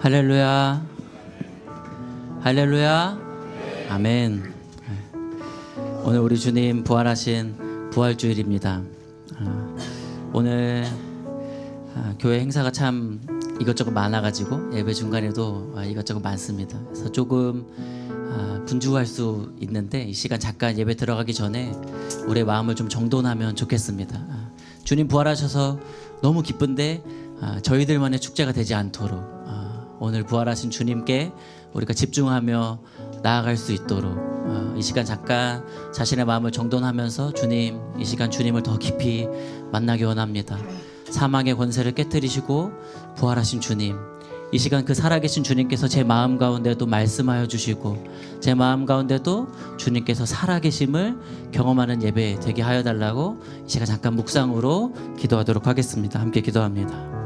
할렐루야, 할렐루야, 아멘. 오늘 우리 주님 부활하신 부활주일입니다. 오늘 교회 행사가 참 이것저것 많아가지고 예배 중간에도 이것저것 많습니다. 그래서 조금 분주할 수 있는데 이 시간 잠깐 예배 들어가기 전에 우리의 마음을 좀 정돈하면 좋겠습니다. 주님 부활하셔서 너무 기쁜데 저희들만의 축제가 되지 않도록 오늘 부활하신 주님께 우리가 집중하며 나아갈 수 있도록 이 시간 잠깐 자신의 마음을 정돈하면서 주님, 이 시간 주님을 더 깊이 만나기 원합니다. 사망의 권세를 깨뜨리시고 부활하신 주님, 이 시간 그 살아계신 주님께서 제 마음 가운데도 말씀하여 주시고 제 마음 가운데도 주님께서 살아계심을 경험하는 예배 되게 하여 달라고 이 시간 잠깐 묵상으로 기도하도록 하겠습니다. 함께 기도합니다.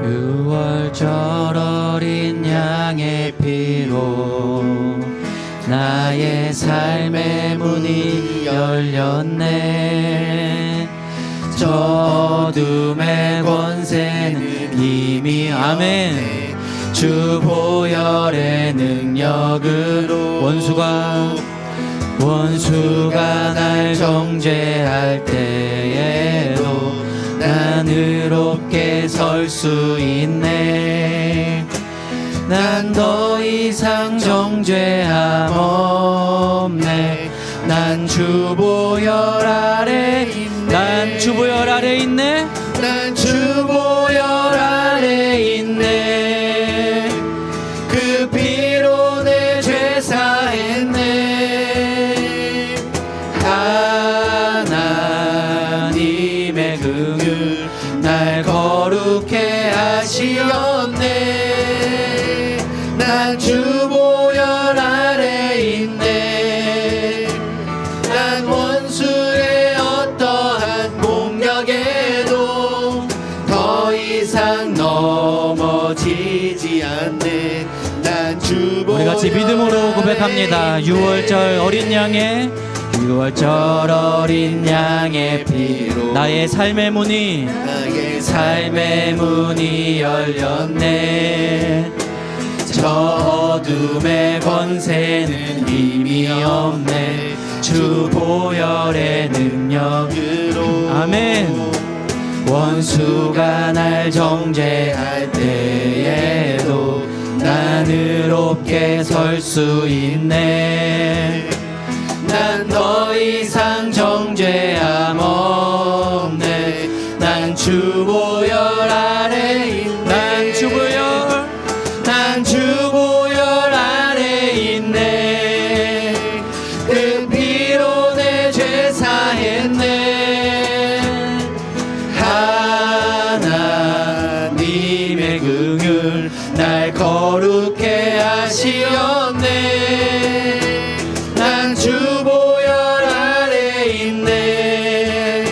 유월절 어린 양의 피로 나의 삶의 문이 열렸네. 저 어둠의 권세는 이미 아멘. 주 보혈의 능력으로 원수가 날 정죄할 때에도 난 의롭게 설 수 있네. 난 더 이상 정죄함 없네. 난 주 보혈 아래 있네. 난 주 보혈 아래 있네. 난 주 보혈 아래 있네. 그 피로 내 죄 사했네. 하나님의 긍휼 날 거룩해 하시었네. 난 주 보혈 아래 있네. 난 원수의 어떠한 공격에도 더 이상 넘어지지 않네. 난 주 보혈 우리 같이 믿음으로 고백합니다. 유월절 어린 양의 유월절 어린 양의 피로 나의 삶의 문이 열렸네. 저 어둠의 권세는 이미 없네. 주 보혈의 능력으로 아멘. 원수가 날 정죄할 때에도 난 의롭게 설 수 있네. 난 더 이상 정죄함 없네. 주보혈 아래 있네. 난 주보혈 아래 있네. 그 피로 내 죄 사했네. 하나님의 긍휼 날 거룩해 하시었네. 난 주보혈 아래 있네.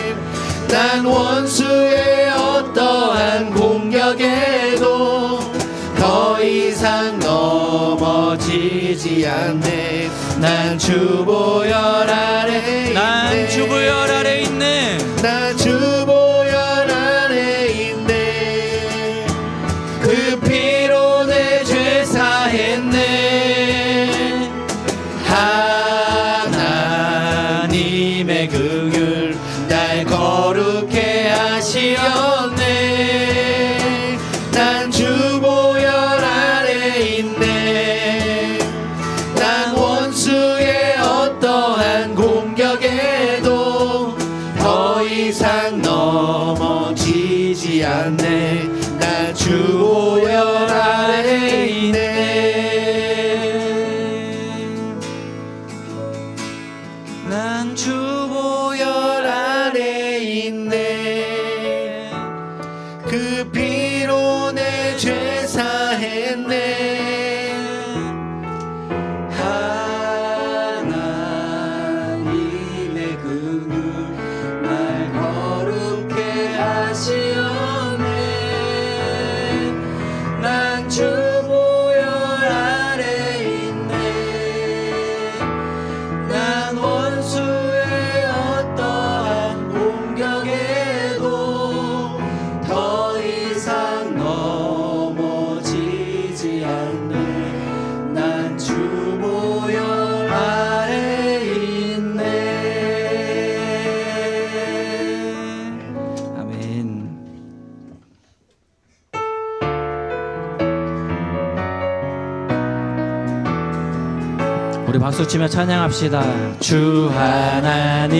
난 원수의 어떠한 공격에도 더 이상 넘어지지 않네. 난 주보혈 아래 있네. 난 주보혈 아래 있네. 난 주보혈 아래 있네. 그 피로 내 죄 사했네. 하나님의 긍휼 날 거룩해 하시었네. 난 주보혈 아래 있네. 난 원수의 어떠한 공격에도 더 이상 넘어지지 않네. 난 주보혈 아래 있네. 난 주보혈 아래 있네. 그 피로 내 죄 사했네. 하나님의 긍휼 날 거룩해 하시었네. 난 주보혈 아래 있네. 난 원수의 어떠한 공격에도 더 이상 넘어지지 않네. 난 주보혈 아래 있네. 아멘. 우리 박수 치며 찬양합시다. 주 하나님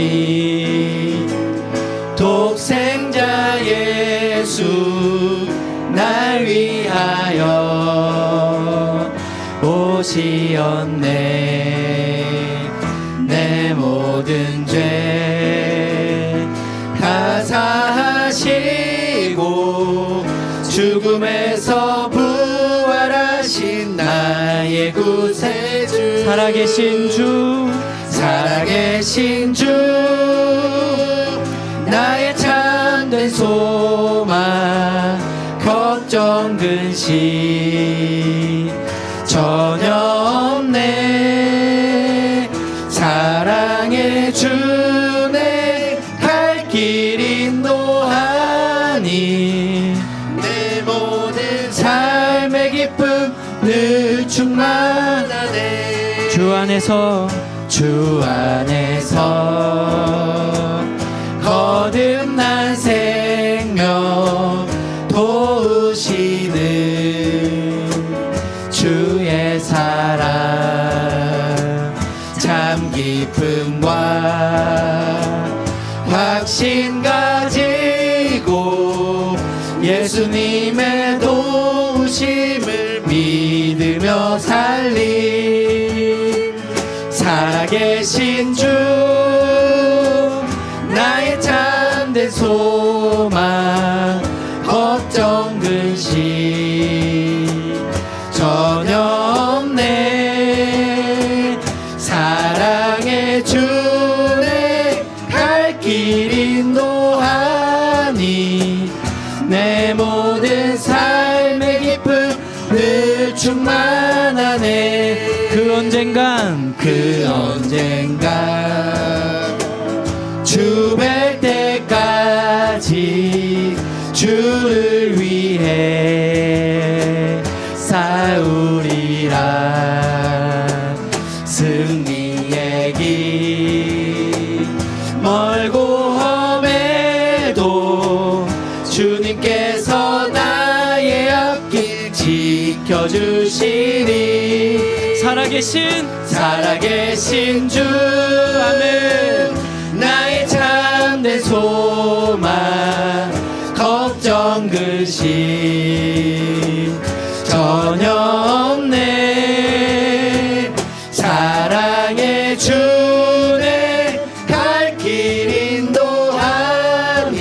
독생자 예수 날 위하여 오시었네. 내 모든 죄 다 사하시고 죽음에서 부활하신 나의 구세주 살아계신 주, 살아계신 주 나의 참된 소망 걱정 근심 전혀 없네. 사랑의 주내 갈 길 인도하니 내 모든 삶의 기쁨 늘 충만하네. 주 안에서 거듭난 생명 도우시는 주의 사랑 참 기쁨과 확신 가지고 예수님의 도우심을 믿으며 살림 살아계신 주 나의 참된 소망 걱정 근심 전혀 없네. 사랑의 주내 갈 길 인도하니 내 모든 삶의 기쁨 늘 충만하네. 그 언젠간 주 뵐 때까지 주를 위해 싸우리라. 승리의 길 멀고 험해도 주님께서 나의 앞길 지켜주시니 살아계신 주 아멘. 나의 참된 소망 듯이 전혀 없네. 사랑의 주네 갈 길 인도하니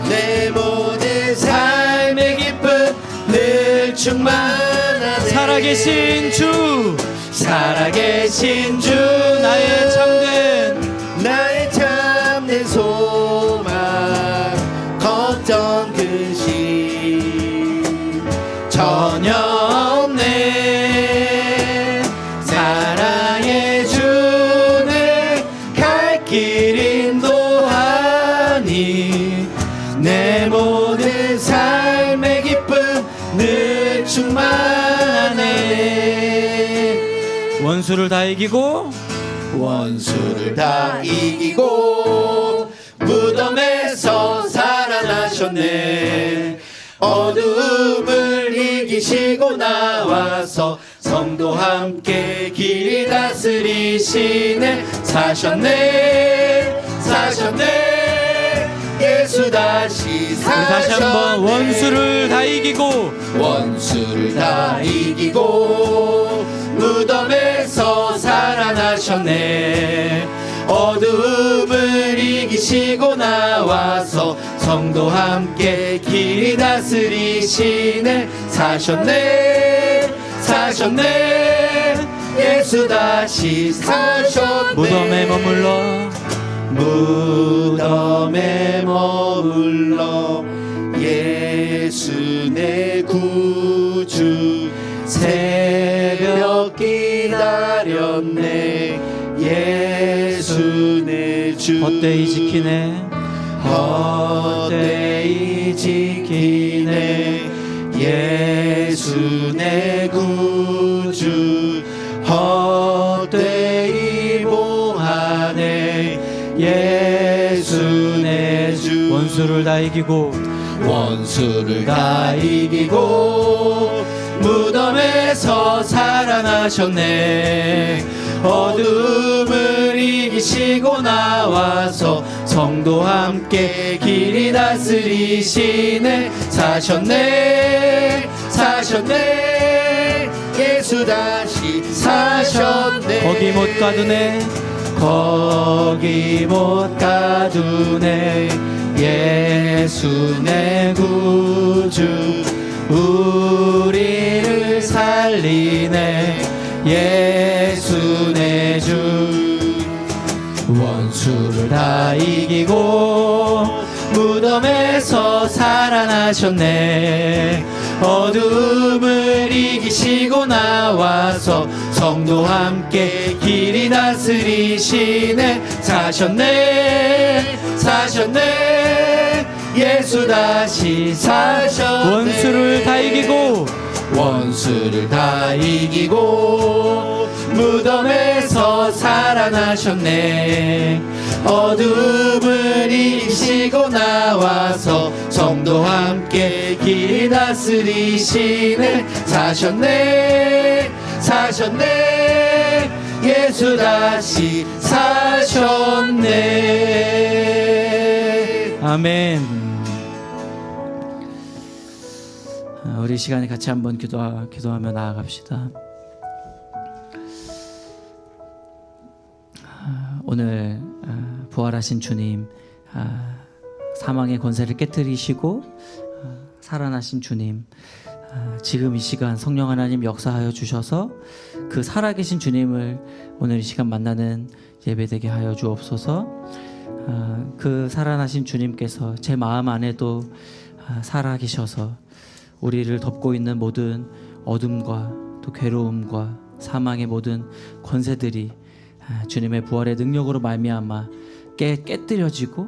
내 모든 삶의 기쁨 늘 충만하네. 살아계신 주, 살아계신 주 나의 참된 소망 걱정 근심 전혀 없네. 사랑의 주는 갈 길 인도하니 내 모든 삶의 기쁨 늘 충만하네. 원수를 다 이기고 원수를 다 이기고 무덤에서 살아나셨네. 어두움을 이기시고 나와서 성도 함께 길이 다스리시네. 사셨네 예수 다시 사셨네. 다시 한번 원수를 다 이기고 원수를 다 이기고 무덤에서 살아나셨네. 어두움을 이기시고 나와서 성도 함께 길이 다스리시네. 사셨네 예수 다시 사셨네. 무덤에 머물러 예수 내 구주 새벽 기다렸네. 예수 내 주 헛되이 지키네. 헛되이 지키네. 예수 내 구주 헛되이 보하네. 예수 내 주 원수를 다 이기고 원수를 다 이기고 무덤에서 살아나셨네. 어둠을 이기시고 나와서 성도 함께 길이 다스리시네. 사셨네 예수 다시 사셨네. 거기 못 가두네. 거기 못 가두네. 예수 내 구주 우리를 살리네. 예수 내 주 원수를 다 이기고 무덤에서 살아나셨네. 어둠을 이기시고 나와서 성도 함께 길이 다스리시네. 사셨네 예수 다시 사셨네. 원수를 다 이기고 원수를 다 이기고 무덤에서 살아나셨네. 어둠을 이기시고 나와서 성도 함께 길이 다스리시네. 사셨네 예수 다시 사셨네. 아멘. 우리 시간에 같이 한번 기도하며 나아갑시다. 오늘 부활하신 주님, 사망의 권세를 깨뜨리시고 살아나신 주님, 지금 이 시간 성령 하나님 역사하여 주셔서 그 살아계신 주님을 오늘 이 시간 만나는 예배되게 하여 주옵소서. 그 살아나신 주님께서 제 마음 안에도 살아계셔서 우리를 덮고 있는 모든 어둠과 또 괴로움과 사망의 모든 권세들이 주님의 부활의 능력으로 말미암아 깨뜨려지고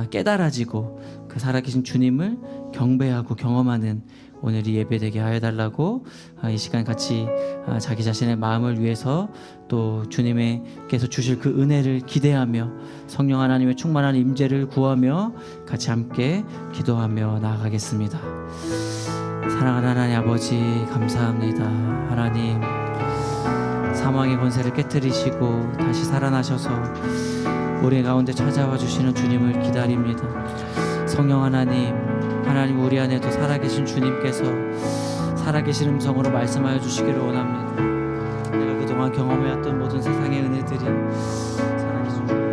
깨달아지고 그 살아계신 주님을 경배하고 경험하는 오늘 이 예배되게 하여 달라고 이 시간 같이 자기 자신의 마음을 위해서 또 주님께서 주실 그 은혜를 기대하며 성령 하나님의 충만한 임재를 구하며 같이 함께 기도하며 나아가겠습니다. 사랑하는 하나님 아버지, 감사합니다. 하나님, 사망의 권세를 깨뜨리시고 다시 살아나셔서 우리 가운데 찾아와 주시는 주님을 기다립니다. 성령 하나님, 하나님 우리 안에도 살아계신 주님께서 살아계신 음성으로 말씀하여 주시기를 원합니다. 내가 그동안 경험해왔던 모든 세상의 은혜들이 살아계신 주님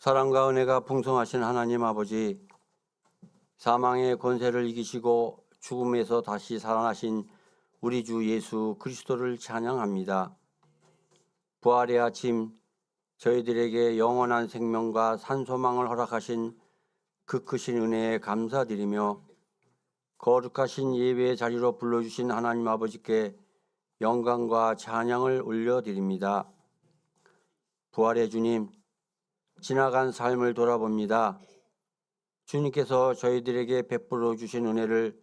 사랑과 은혜가 풍성하신 하나님 아버지, 사망의 권세를 이기시고 죽음에서 다시 살아나신 우리 주 예수 그리스도를 찬양합니다. 부활의 아침, 저희들에게 영원한 생명과 산소망을 허락하신 그 크신 은혜에 감사드리며 거룩하신 예배의 자리로 불러주신 하나님 아버지께 영광과 찬양을 올려드립니다. 부활의 주님, 지나간 삶을 돌아봅니다. 주님께서 저희들에게 베풀어 주신 은혜를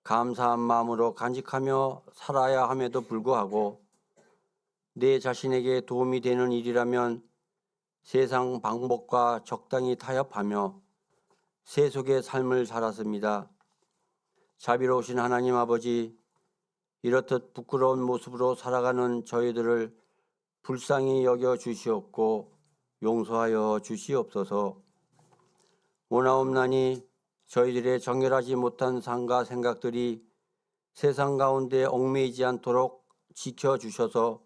감사한 마음으로 간직하며 살아야 함에도 불구하고 내 자신에게 도움이 되는 일이라면 세상 방법과 적당히 타협하며 세속의 삶을 살았습니다. 자비로우신 하나님 아버지, 이렇듯 부끄러운 모습으로 살아가는 저희들을 불쌍히 여겨 주시옵고 용서하여 주시옵소서. 원하옵나니 저희들의 정결하지 못한 삶과 생각들이 세상 가운데 얽매이지 않도록 지켜주셔서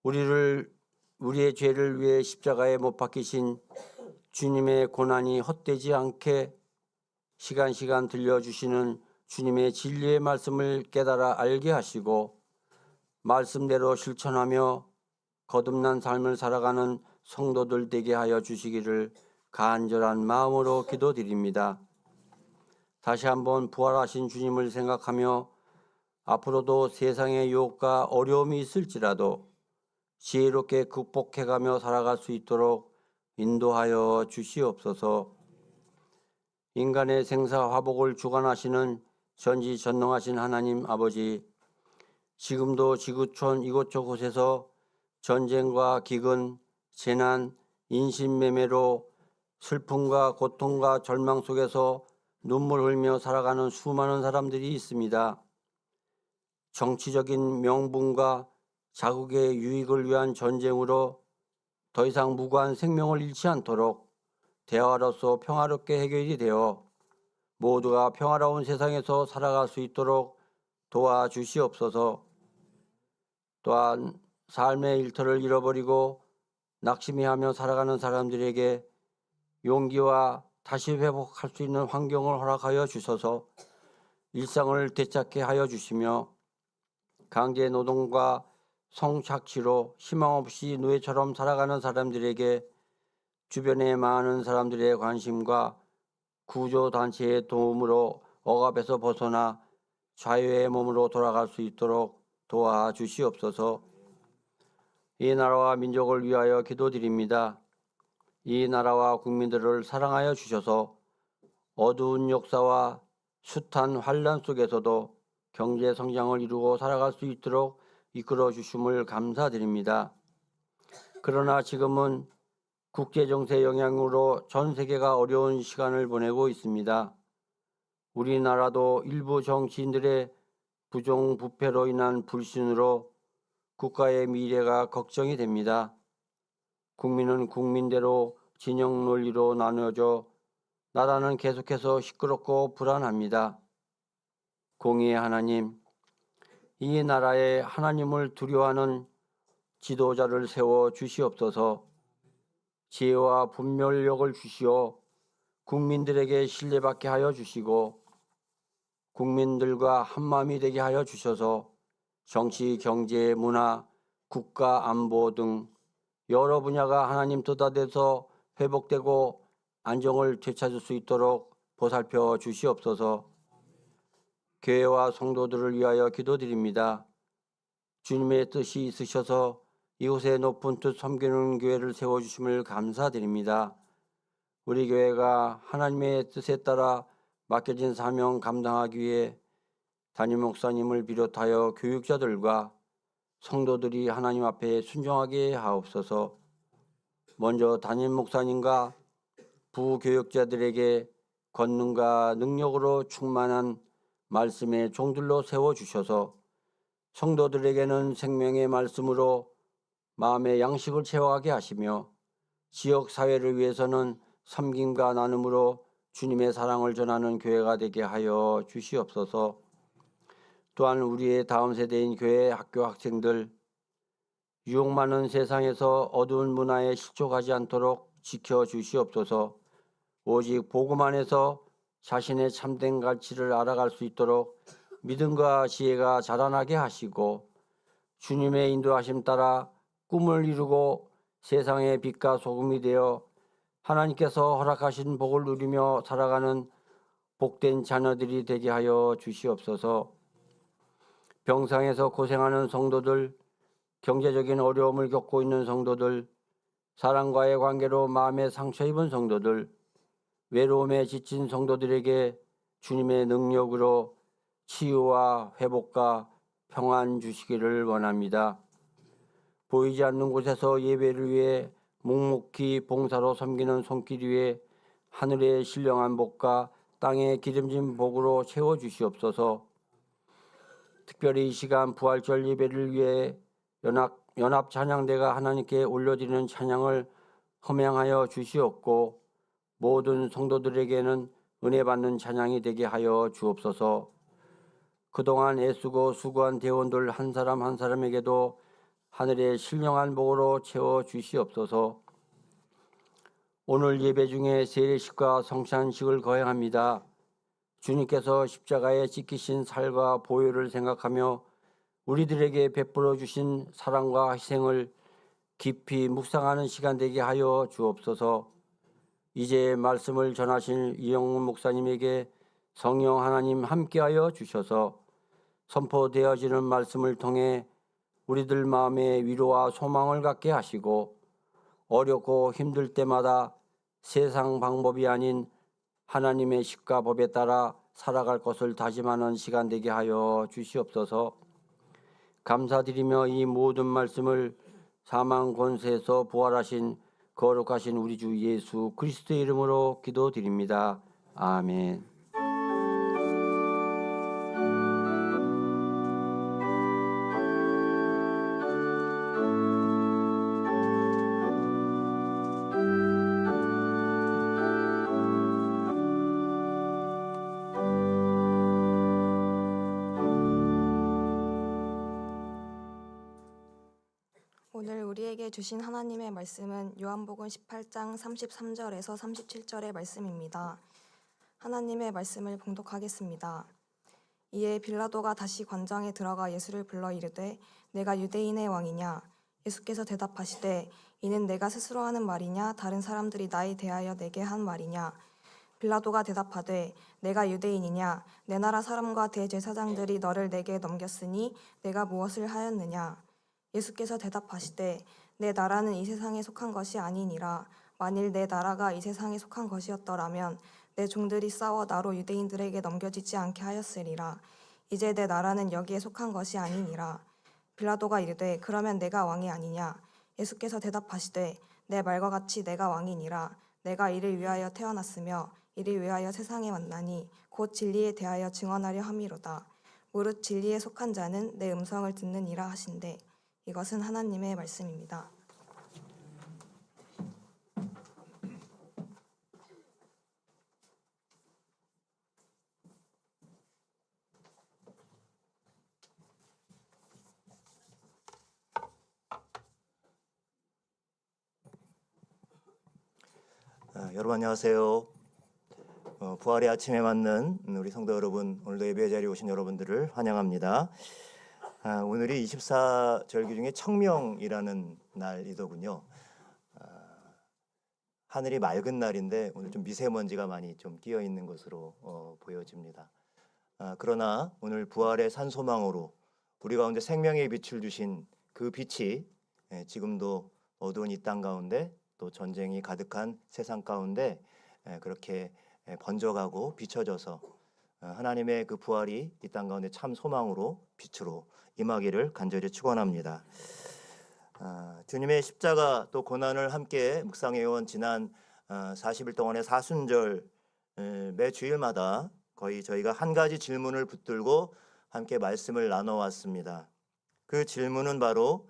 우리의 죄를 위해 십자가에 못 박히신 주님의 고난이 헛되지 않게 시간 들려주시는 주님의 진리의 말씀을 깨달아 알게 하시고 말씀대로 실천하며 거듭난 삶을 살아가는 성도들 되게 하여 주시기를 간절한 마음으로 기도드립니다. 다시 한번 부활하신 주님을 생각하며 앞으로도 세상의 유혹과 어려움이 있을지라도 지혜롭게 극복해가며 살아갈 수 있도록 인도하여 주시옵소서. 인간의 생사화복을 주관하시는 전지전능하신 하나님 아버지, 지금도 지구촌 이곳저곳에서 전쟁과 기근, 재난, 인신매매로 슬픔과 고통과 절망 속에서 눈물 흘며 살아가는 수많은 사람들이 있습니다. 정치적인 명분과 자국의 유익을 위한 전쟁으로 더 이상 무고한 생명을 잃지 않도록 대화로서 평화롭게 해결이 되어 모두가 평화로운 세상에서 살아갈 수 있도록 도와주시옵소서. 또한 삶의 일터를 잃어버리고 낙심해하며 살아가는 사람들에게 용기와 다시 회복할 수 있는 환경을 허락하여 주셔서 일상을 되찾게 하여 주시며 강제 노동과 성착취로 희망 없이 노예처럼 살아가는 사람들에게 주변에 많은 사람들의 관심과 구조단체의 도움으로 억압에서 벗어나 자유의 몸으로 돌아갈 수 있도록 도와주시옵소서. 이 나라와 민족을 위하여 기도드립니다. 이 나라와 국민들을 사랑하여 주셔서 어두운 역사와 숱한 환란 속에서도 경제 성장을 이루고 살아갈 수 있도록 이끌어 주심을 감사드립니다. 그러나 지금은 국제정세 영향으로 전 세계가 어려운 시간을 보내고 있습니다. 우리나라도 일부 정치인들의 부정부패로 인한 불신으로 국가의 미래가 걱정이 됩니다. 국민은 국민대로 진영 논리로 나누어져 나라는 계속해서 시끄럽고 불안합니다. 공의의 하나님, 이 나라에 하나님을 두려워하는 지도자를 세워 주시옵소서. 지혜와 분별력을 주시어 국민들에게 신뢰받게 하여 주시고 국민들과 한마음이 되게 하여 주셔서 정치, 경제, 문화, 국가 안보 등 여러 분야가 하나님 뜻 아래서 회복되고 안정을 되찾을 수 있도록 보살펴 주시옵소서. 교회와 성도들을 위하여 기도드립니다. 주님의 뜻이 있으셔서 이곳에 높은 뜻 섬기는 교회를 세워주심을 감사드립니다. 우리 교회가 하나님의 뜻에 따라 맡겨진 사명 감당하기 위해 담임 목사님을 비롯하여 교육자들과 성도들이 하나님 앞에 순종하게 하옵소서. 먼저 담임 목사님과 부교육자들에게 권능과 능력으로 충만한 말씀의 종들로 세워주셔서 성도들에게는 생명의 말씀으로 마음의 양식을 채워가게 하시며 지역 사회를 위해서는 섬김과 나눔으로 주님의 사랑을 전하는 교회가 되게 하여 주시옵소서. 또한 우리의 다음 세대인 교회 학교 학생들 유혹 많은 세상에서 어두운 문화에 실족하지 않도록 지켜주시옵소서. 오직 복음 안에서 자신의 참된 가치를 알아갈 수 있도록 믿음과 지혜가 자라나게 하시고 주님의 인도하심 따라 꿈을 이루고 세상의 빛과 소금이 되어 하나님께서 허락하신 복을 누리며 살아가는 복된 자녀들이 되게 하여 주시옵소서. 병상에서 고생하는 성도들, 경제적인 어려움을 겪고 있는 성도들, 사랑과의 관계로 마음에 상처 입은 성도들, 외로움에 지친 성도들에게 주님의 능력으로 치유와 회복과 평안 주시기를 원합니다. 보이지 않는 곳에서 예배를 위해 묵묵히 봉사로 섬기는 손길 위에 하늘의 신령한 복과 땅의 기름진 복으로 채워주시옵소서. 특별히 이 시간 부활절 예배를 위해 연합 찬양대가 하나님께 올려드리는 찬양을 흠양하여 주시옵고 모든 성도들에게는 은혜 받는 찬양이 되게 하여 주옵소서. 그동안 애쓰고 수고한 대원들 한 사람 한 사람에게도 하늘의 신령한 복으로 채워 주시옵소서. 오늘 예배 중에 세례식과 성찬식을 거행합니다. 주님께서 십자가에 찍히신 살과 보혈을 생각하며 우리들에게 베풀어 주신 사랑과 희생을 깊이 묵상하는 시간 되게 하여 주옵소서. 이제 말씀을 전하실 이영문 목사님에게 성령 하나님 함께하여 주셔서 선포되어지는 말씀을 통해 우리들 마음에 위로와 소망을 갖게 하시고 어렵고 힘들 때마다 세상 방법이 아닌 하나님의 십과 법에 따라 살아갈 것을 다짐하는 시간 되게 하여 주시옵소서. 감사드리며 이 모든 말씀을 사망 권세에서 부활하신 거룩하신 우리 주 예수 그리스도의 이름으로 기도드립니다. 아멘. 오늘 우리에게 주신 하나님의 말씀은 요한복음 18장 33절에서 37절의 말씀입니다. 하나님의 말씀을 봉독하겠습니다. 이에 빌라도가 다시 관장에 들어가 예수를 불러 이르되 내가 유대인의 왕이냐? 예수께서 대답하시되 이는 내가 스스로 하는 말이냐? 다른 사람들이 나에 대하여 내게 한 말이냐? 빌라도가 대답하되 내가 유대인이냐? 내 나라 사람과 대제사장들이 너를 내게 넘겼으니 내가 무엇을 하였느냐? 예수께서 대답하시되 내 나라는 이 세상에 속한 것이 아니니라. 만일 내 나라가 이 세상에 속한 것이었더라면 내 종들이 싸워 나로 유대인들에게 넘겨지지 않게 하였으리라. 이제 내 나라는 여기에 속한 것이 아니니라. 빌라도가 이르되 그러면 내가 왕이 아니냐? 예수께서 대답하시되 내 말과 같이 내가 왕이니라. 내가 이를 위하여 태어났으며 이를 위하여 세상에 왔나니 곧 진리에 대하여 증언하려 함이로다. 무릇 진리에 속한 자는 내 음성을 듣느니라 하신대. 이것은 하나님의 말씀입니다. 여러분 안녕하세요. 부활의 아침에 맞는 우리 성도 여러분, 오늘도 예배 자리에 오신 여러분들을 환영합니다. 오늘이 24절기 중에 청명이라는 날이더군요. 하늘이 맑은 날인데 오늘 좀 미세먼지가 많이 좀 끼어 있는 것으로 보여집니다. 그러나 오늘 부활의 산소망으로 우리 가운데 생명의 빛을 주신 그 빛이 지금도 어두운 이 땅 가운데 또 전쟁이 가득한 세상 가운데 그렇게 번져가고 비춰져서 하나님의 그 부활이 이 땅 가운데 참 소망으로 빛으로 임하기를 간절히 축원합니다. 주님의 십자가 또 고난을 함께 묵상해온 지난 40일 동안의 사순절 매 주일마다 거의 저희가 한 가지 질문을 붙들고 함께 말씀을 나눠왔습니다. 그 질문은 바로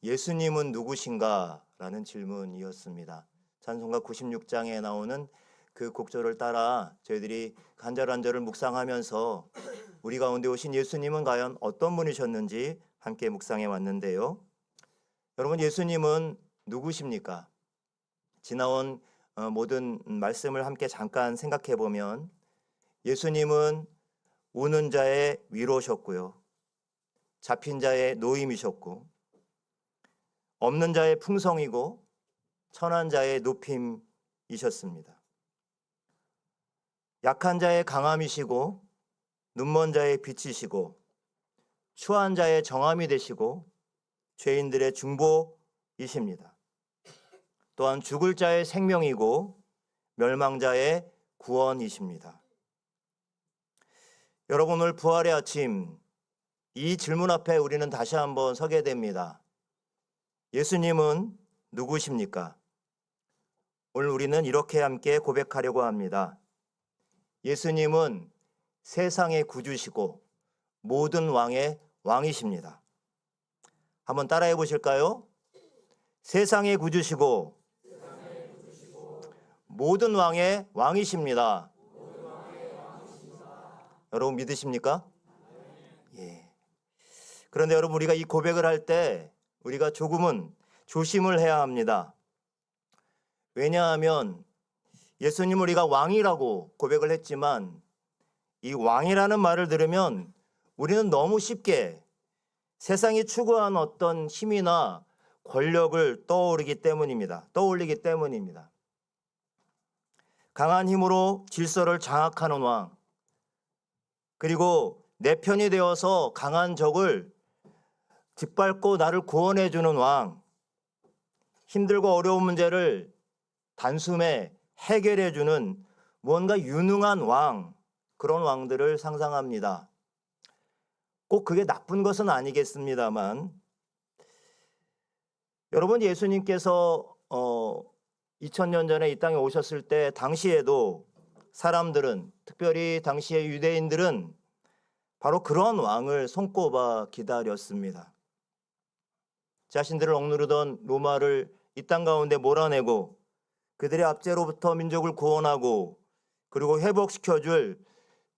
예수님은 누구신가? 라는 질문이었습니다. 찬송가 96장에 나오는 그 곡절을 따라 저희들이 간절한절을 묵상하면서 우리 가운데 오신 예수님은 과연 어떤 분이셨는지 함께 묵상해 왔는데요. 여러분, 예수님은 누구십니까? 지나온 모든 말씀을 함께 잠깐 생각해 보면 예수님은 우는 자의 위로셨고요, 잡힌 자의 노임이셨고, 없는 자의 풍성이고 천한 자의 높임이셨습니다. 약한 자의 강함이시고 눈먼 자의 빛이시고 추한 자의 정함이 되시고 죄인들의 중보이십니다. 또한 죽을 자의 생명이고 멸망자의 구원이십니다. 여러분, 오늘 부활의 아침 이 질문 앞에 우리는 다시 한번 서게 됩니다. 예수님은 누구십니까? 오늘 우리는 이렇게 함께 고백하려고 합니다. 예수님은 세상의 구주시고 모든 왕의 왕이십니다. 한번 따라해 보실까요? 세상의 구주시고 모든 왕의 왕이십니다. 여러분 믿으십니까? 예. 그런데 여러분, 우리가 이 고백을 할 때 우리가 조금은 조심을 해야 합니다. 왜냐하면 예수님 우리가 왕이라고 고백을 했지만 이 왕이라는 말을 들으면 우리는 너무 쉽게 세상이 추구한 어떤 힘이나 권력을 떠올리기 때문입니다. 강한 힘으로 질서를 장악하는 왕, 그리고 내 편이 되어서 강한 적을 짓밟고 나를 구원해 주는 왕, 힘들고 어려운 문제를 단숨에 해결해 주는 무언가 유능한 왕, 그런 왕들을 상상합니다. 꼭 그게 나쁜 것은 아니겠습니다만, 여러분, 예수님께서 2000년 전에 이 땅에 오셨을 때 당시에도 사람들은, 특별히 당시의 유대인들은 바로 그런 왕을 손꼽아 기다렸습니다. 자신들을 억누르던 로마를 이 땅 가운데 몰아내고 그들의 압제로부터 민족을 구원하고 그리고 회복시켜줄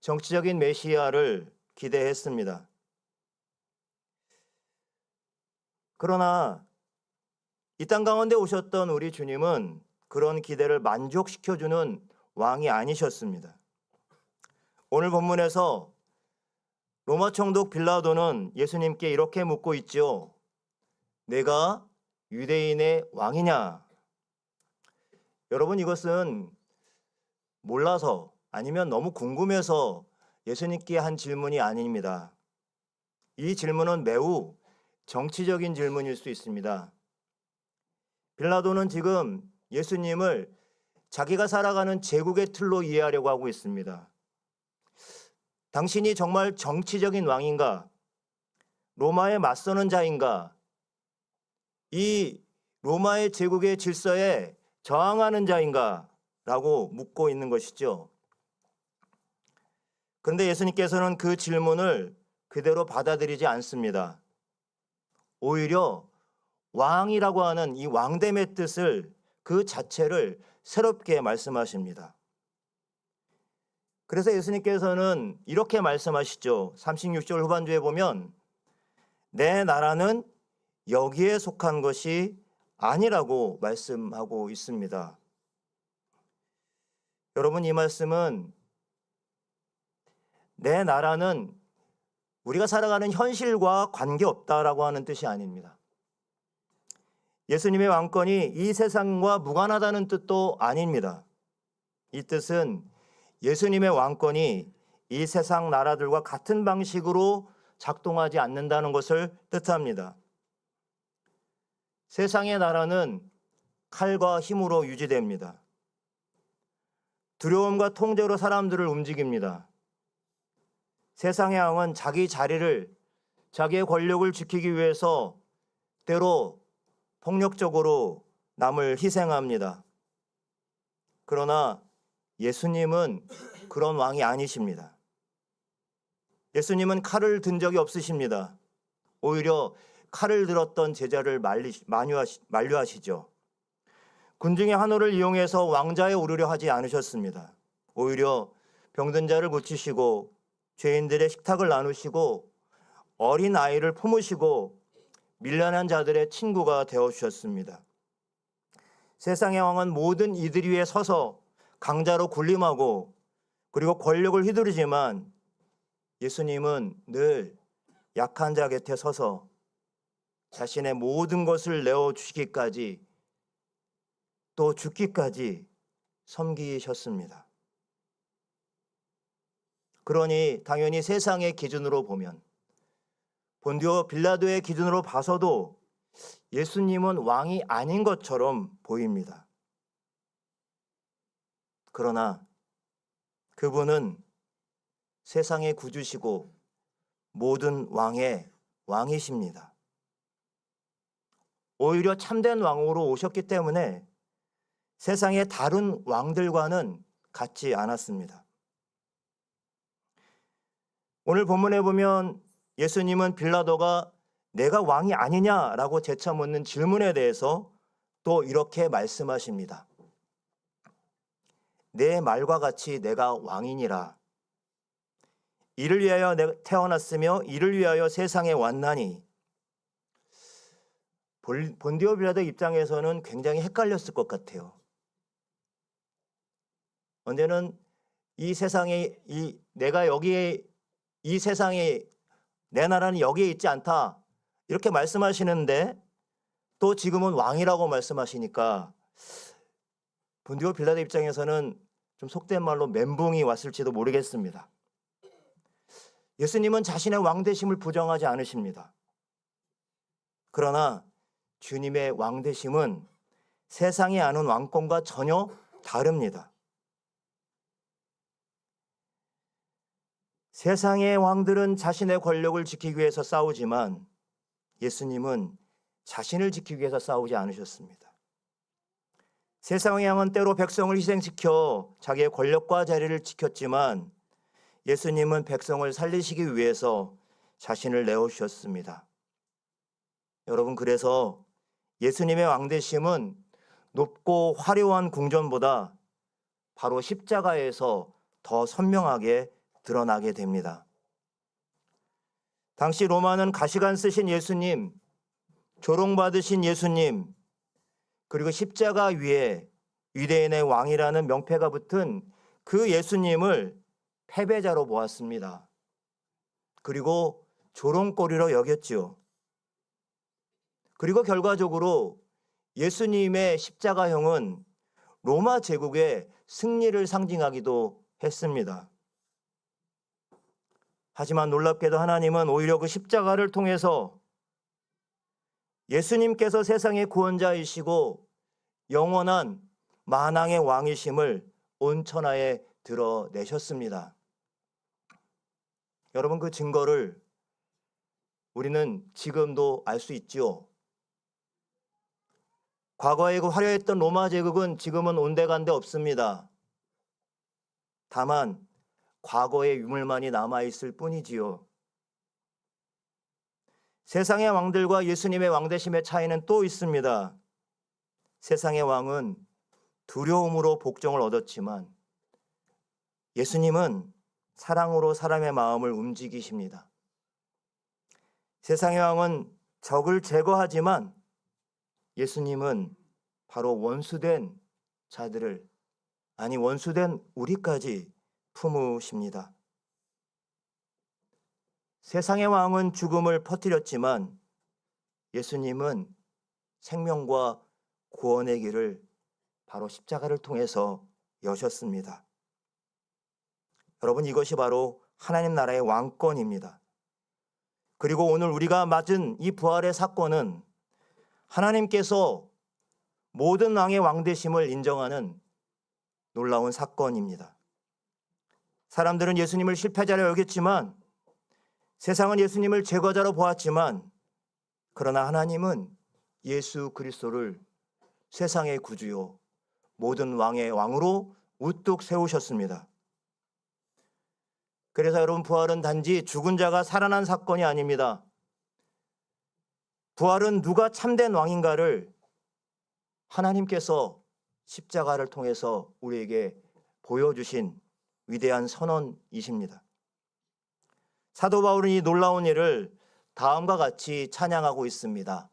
정치적인 메시아를 기대했습니다. 그러나 이 땅 가운데 오셨던 우리 주님은 그런 기대를 만족시켜주는 왕이 아니셨습니다. 오늘 본문에서 로마 총독 빌라도는 예수님께 이렇게 묻고 있죠. 내가 유대인의 왕이냐? 여러분, 이것은 몰라서 아니면 너무 궁금해서 예수님께 한 질문이 아닙니다. 이 질문은 매우 정치적인 질문일 수 있습니다. 빌라도는 지금 예수님을 자기가 살아가는 제국의 틀로 이해하려고 하고 있습니다. 당신이 정말 정치적인 왕인가? 로마에 맞서는 자인가? 이 로마의 제국의 질서에 저항하는 자인가? 라고 묻고 있는 것이죠. 그런데 예수님께서는 그 질문을 그대로 받아들이지 않습니다. 오히려 왕이라고 하는 이 왕됨의 뜻을, 그 자체를 새롭게 말씀하십니다. 그래서 예수님께서는 이렇게 말씀하시죠. 36절 후반주에 보면 내 나라는 여기에 속한 것이 아니라고 말씀하고 있습니다. 여러분, 이 말씀은 내 나라는 우리가 살아가는 현실과 관계없다라고 하는 뜻이 아닙니다. 예수님의 왕권이 이 세상과 무관하다는 뜻도 아닙니다. 이 뜻은 예수님의 왕권이 이 세상 나라들과 같은 방식으로 작동하지 않는다는 것을 뜻합니다. 세상의 나라는 칼과 힘으로 유지됩니다. 두려움과 통제로 사람들을 움직입니다. 세상의 왕은 자기 자리를, 자기의 권력을 지키기 위해서 때로 폭력적으로 남을 희생합니다. 그러나 예수님은 그런 왕이 아니십니다. 예수님은 칼을 든 적이 없으십니다. 오히려 칼을 들었던 제자를 만류하시죠. 군중의 환호를 이용해서 왕좌에 오르려 하지 않으셨습니다. 오히려 병든 자를 고치시고 죄인들의 식탁을 나누시고 어린 아이를 품으시고 밀련한 자들의 친구가 되어주셨습니다. 세상의 왕은 모든 이들 위에 서서 강자로 군림하고 그리고 권력을 휘두르지만 예수님은 늘 약한 자 곁에 서서 자신의 모든 것을 내어주시기까지 또 죽기까지 섬기셨습니다. 그러니 당연히 세상의 기준으로 보면, 본디오 빌라도의 기준으로 봐서도 예수님은 왕이 아닌 것처럼 보입니다. 그러나 그분은 세상의 구주시고 모든 왕의 왕이십니다. 오히려 참된 왕으로 오셨기 때문에 세상의 다른 왕들과는 같지 않았습니다. 오늘 본문에 보면 예수님은 빌라도가 내가 왕이 아니냐라고 재차 묻는 질문에 대해서 또 이렇게 말씀하십니다. 내 말과 같이 내가 왕이니라. 이를 위하여 내가 태어났으며 이를 위하여 세상에 왔나니. 본디오 빌라도 입장에서는 굉장히 헷갈렸을 것 같아요. 언제는 이 세상에 내가 여기에 이 세상에 내 나라는 여기에 있지 않다 이렇게 말씀하시는데 또 지금은 왕이라고 말씀하시니까 본디오 빌라도 입장에서는 좀 속된 말로 멘붕이 왔을지도 모르겠습니다. 예수님은 자신의 왕되심을 부정하지 않으십니다. 그러나 주님의 왕되심은 세상이 아는 왕권과 전혀 다릅니다. 세상의 왕들은 자신의 권력을 지키기 위해서 싸우지만 예수님은 자신을 지키기 위해서 싸우지 않으셨습니다. 세상의 왕은 때로 백성을 희생시켜 자기의 권력과 자리를 지켰지만 예수님은 백성을 살리시기 위해서 자신을 내어주셨습니다. 여러분, 그래서 예수님의 왕되심은 높고 화려한 궁전보다 바로 십자가에서 더 선명하게 드러나게 됩니다. 당시 로마는 가시관 쓰신 예수님, 조롱받으신 예수님, 그리고 십자가 위에 유대인의 왕이라는 명패가 붙은 그 예수님을 패배자로 보았습니다. 그리고 조롱거리로 여겼지요. 그리고 결과적으로 예수님의 십자가형은 로마 제국의 승리를 상징하기도 했습니다. 하지만 놀랍게도 하나님은 오히려 그 십자가를 통해서 예수님께서 세상의 구원자이시고 영원한 만왕의 왕이심을 온 천하에 드러내셨습니다. 여러분, 그 증거를 우리는 지금도 알 수 있지요. 과거에 그 화려했던 로마 제국은 지금은 온데간데 없습니다. 다만 과거의 유물만이 남아있을 뿐이지요. 세상의 왕들과 예수님의 왕되심의 차이는 또 있습니다. 세상의 왕은 두려움으로 복종을 얻었지만 예수님은 사랑으로 사람의 마음을 움직이십니다. 세상의 왕은 적을 제거하지만 예수님은 바로 원수된 자들을, 아니 원수된 우리까지 품으십니다. 세상의 왕은 죽음을 퍼뜨렸지만 예수님은 생명과 구원의 길을 바로 십자가를 통해서 여셨습니다. 여러분, 이것이 바로 하나님 나라의 왕권입니다. 그리고 오늘 우리가 맞은 이 부활의 사건은 하나님께서 모든 왕의 왕되심을 인정하는 놀라운 사건입니다. 사람들은 예수님을 실패자로 여겼지만, 세상은 예수님을 제거자로 보았지만, 그러나 하나님은 예수 그리스도를 세상의 구주요 모든 왕의 왕으로 우뚝 세우셨습니다. 그래서 여러분, 부활은 단지 죽은 자가 살아난 사건이 아닙니다. 부활은 누가 참된 왕인가를 하나님께서 십자가를 통해서 우리에게 보여주신 위대한 선언이십니다. 사도 바울은 이 놀라운 일을 다음과 같이 찬양하고 있습니다.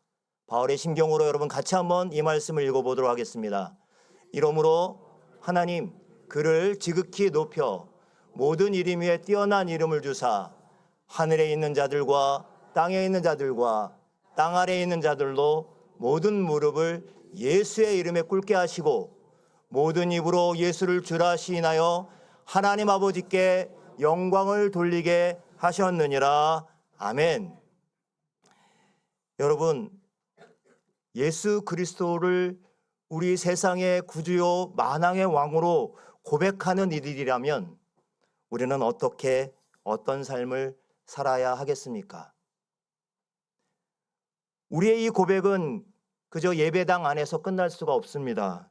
바울의 심경으로 여러분 같이 한번 이 말씀을 읽어보도록 하겠습니다. 이러므로 하나님 그를 지극히 높여 모든 이름 위에 뛰어난 이름을 주사 하늘에 있는 자들과 땅에 있는 자들과 땅 아래에 있는 자들로 모든 무릎을 예수의 이름에 꿇게 하시고 모든 입으로 예수를 주라 시인하여 하나님 아버지께 영광을 돌리게 하셨느니라. 아멘. 여러분, 예수 그리스도를 우리 세상의 구주요 만왕의 왕으로 고백하는 이들이라면 우리는 어떤 삶을 살아야 하겠습니까? 우리의 이 고백은 그저 예배당 안에서 끝날 수가 없습니다.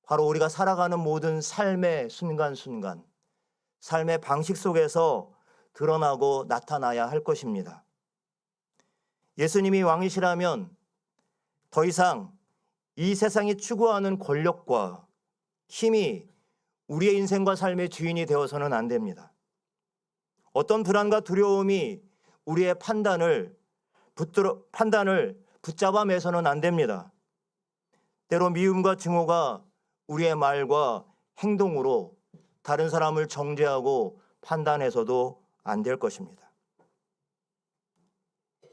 바로 우리가 살아가는 모든 삶의 순간순간, 삶의 방식 속에서 드러나고 나타나야 할 것입니다. 예수님이 왕이시라면 더 이상 이 세상이 추구하는 권력과 힘이 우리의 인생과 삶의 주인이 되어서는 안 됩니다. 어떤 불안과 두려움이 우리의 판단을 붙잡아 매서는 안 됩니다. 때로 미움과 증오가 우리의 말과 행동으로 다른 사람을 정죄하고 판단해서도 안 될 것입니다.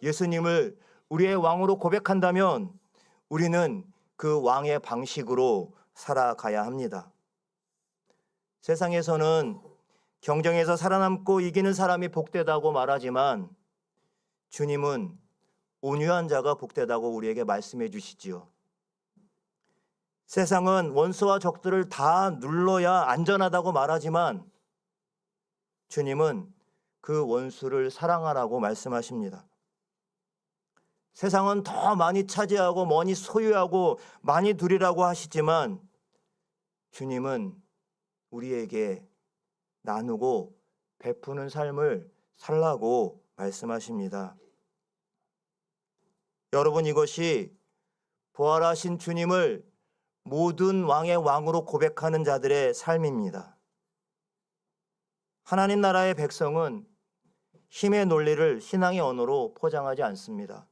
예수님을 우리의 왕으로 고백한다면 우리는 그 왕의 방식으로 살아가야 합니다. 세상에서는 경쟁에서 살아남고 이기는 사람이 복되다고 말하지만 주님은 온유한 자가 복되다고 우리에게 말씀해 주시지요. 세상은 원수와 적들을 다 눌러야 안전하다고 말하지만 주님은 그 원수를 사랑하라고 말씀하십니다. 세상은 더 많이 차지하고 많이 소유하고 많이 누리라고 하시지만 주님은 우리에게 나누고 베푸는 삶을 살라고 말씀하십니다. 여러분, 이것이 부활하신 주님을 모든 왕의 왕으로 고백하는 자들의 삶입니다. 하나님 나라의 백성은 힘의 논리를 신앙의 언어로 포장하지 않습니다.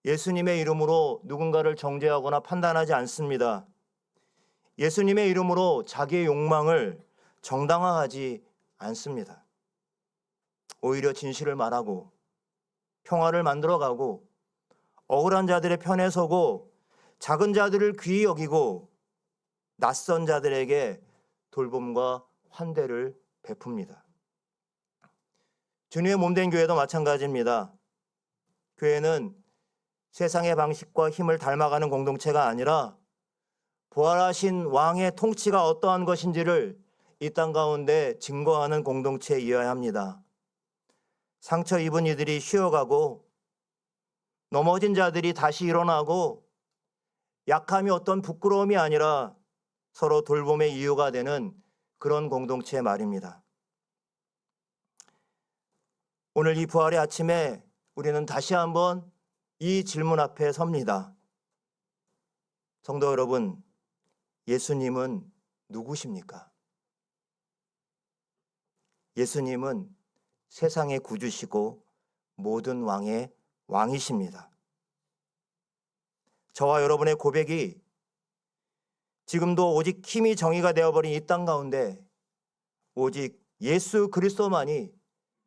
예수님의 이름으로 누군가를 정죄하거나 판단하지 않습니다. 예수님의 이름으로 자기의 욕망을 정당화하지 않습니다. 오히려 진실을 말하고 평화를 만들어가고 억울한 자들의 편에 서고 작은 자들을 귀히 여기고 낯선 자들에게 돌봄과 환대를 베풉니다. 주님의 몸된 교회도 마찬가지입니다. 교회는 세상의 방식과 힘을 닮아가는 공동체가 아니라 부활하신 왕의 통치가 어떠한 것인지를 이 땅 가운데 증거하는 공동체이어야 합니다. 상처 입은 이들이 쉬어가고 넘어진 자들이 다시 일어나고 약함이 어떤 부끄러움이 아니라 서로 돌봄의 이유가 되는 그런 공동체 말입니다. 오늘 이 부활의 아침에 우리는 다시 한번 이 질문 앞에 섭니다. 성도 여러분, 예수님은 누구십니까? 예수님은 세상의 구주시고 모든 왕의 왕이십니다. 저와 여러분의 고백이 지금도 오직 힘이 정의가 되어버린 이 땅 가운데 오직 예수 그리스도만이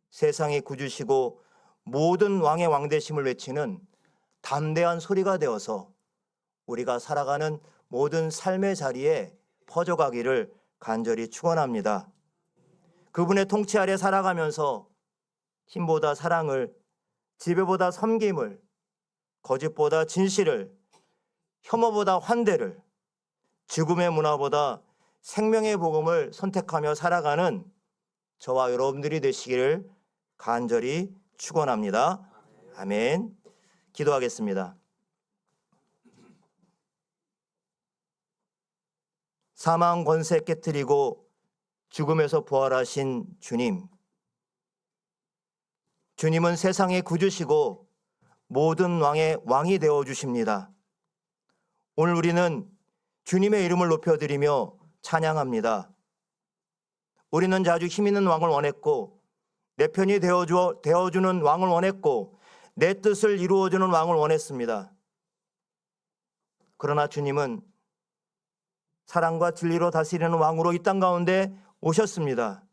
세상의 구주시고 모든 왕의 왕 되심을 외치는 담대한 소리가 되어서 우리가 살아가는 모든 삶의 자리에 퍼져가기를 간절히 축원합니다. 그분의 통치 아래 살아가면서 힘보다 사랑을, 지배보다 섬김을, 거짓보다 진실을, 혐오보다 환대를, 죽음의 문화보다 생명의 복음을 선택하며 살아가는 저와 여러분들이 되시기를 간절히 축원합니다. 아멘. 기도하겠습니다. 사망 권세 깨뜨리고 죽음에서 부활하신 주님, 주님은 세상의 구주시고 모든 왕의 왕이 되어 주십니다. 오늘 우리는 주님의 이름을 높여드리며 찬양합니다. 우리는 자주 힘 있는 왕을 원했고 내 편이 되어주는 왕을 원했고 내 뜻을 이루어주는 왕을 원했습니다. 그러나 주님은 사랑과 진리로 다스리는 왕으로 이 땅 가운데 오셨습니다.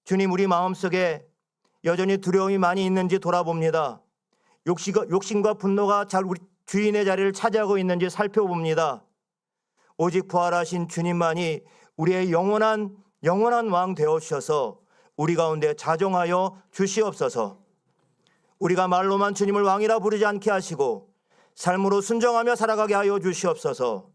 주님, 우리 마음속에 여전히 두려움이 많이 있는지 돌아봅니다. 욕심과 분노가 우리 주인의 자리를 차지하고 있는지 살펴봅니다. 오직 부활하신 주님만이 우리의 영원한 왕 되어주셔서 우리 가운데 자정하여 주시옵소서. 우리가 말로만 주님을 왕이라 부르지 않게 하시고 삶으로 순종하며 살아가게 하여 주시옵소서.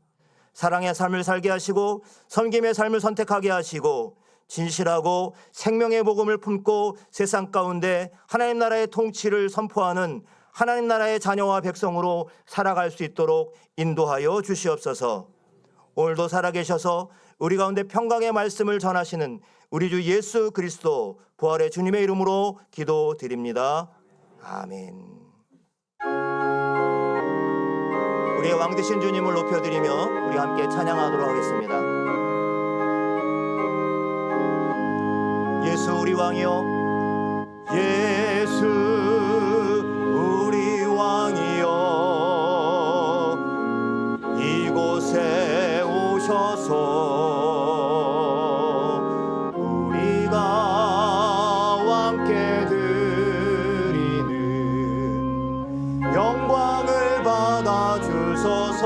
사랑의 삶을 살게 하시고 섬김의 삶을 선택하게 하시고 진실하고 생명의 복음을 품고 세상 가운데 하나님 나라의 통치를 선포하는 하나님 나라의 자녀와 백성으로 살아갈 수 있도록 인도하여 주시옵소서. 오늘도 살아계셔서 우리 가운데 평강의 말씀을 전하시는 우리 주 예수 그리스도 부활의 주님의 이름으로 기도드립니다. 아멘. 우리의 왕 되신 주님을 높여드리며 우리 함께 찬양하도록 하겠습니다. 예수 우리 왕이여, 예수 우리 왕이여, 이곳에 오셔서 우리가 왕께 드리는 영광을 받아 주소서.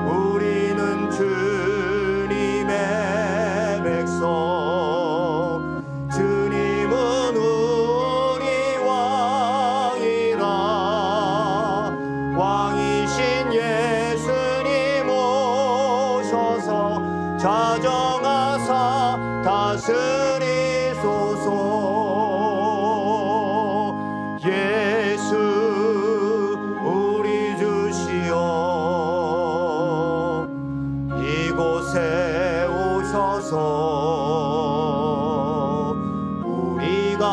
우리는 주님의 백성, 주님은 우리 왕이라. 왕이신 예수님 오셔서 자정하사 다스리소서. 예수 우리 주시여, 이곳에 오셔서 우리가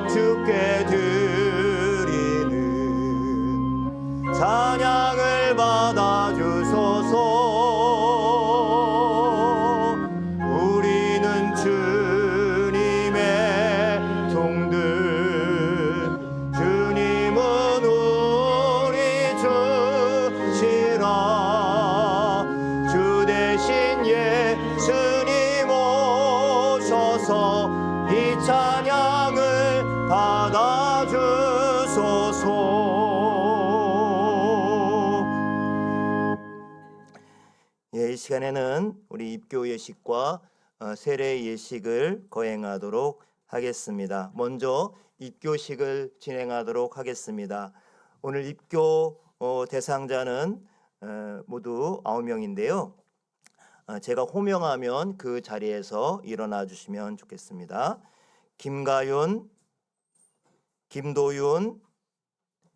주께 드리는 찬양을 받아 주소서. 우리는 주님의 종들, 주님은 우리 주시라. 주 대신 예수님 오셔서 이 찬양을 받아 주소서. 이 시간에는 우리 입교 예식과 세례 예식을 거행하도록 하겠습니다. 먼저 입교식을 진행하도록 하겠습니다. 오늘 입교 대상자는 모두 9명인데요. 제가 호명하면 그 자리에서 일어나 주시면 좋겠습니다. 김가윤, 김도윤,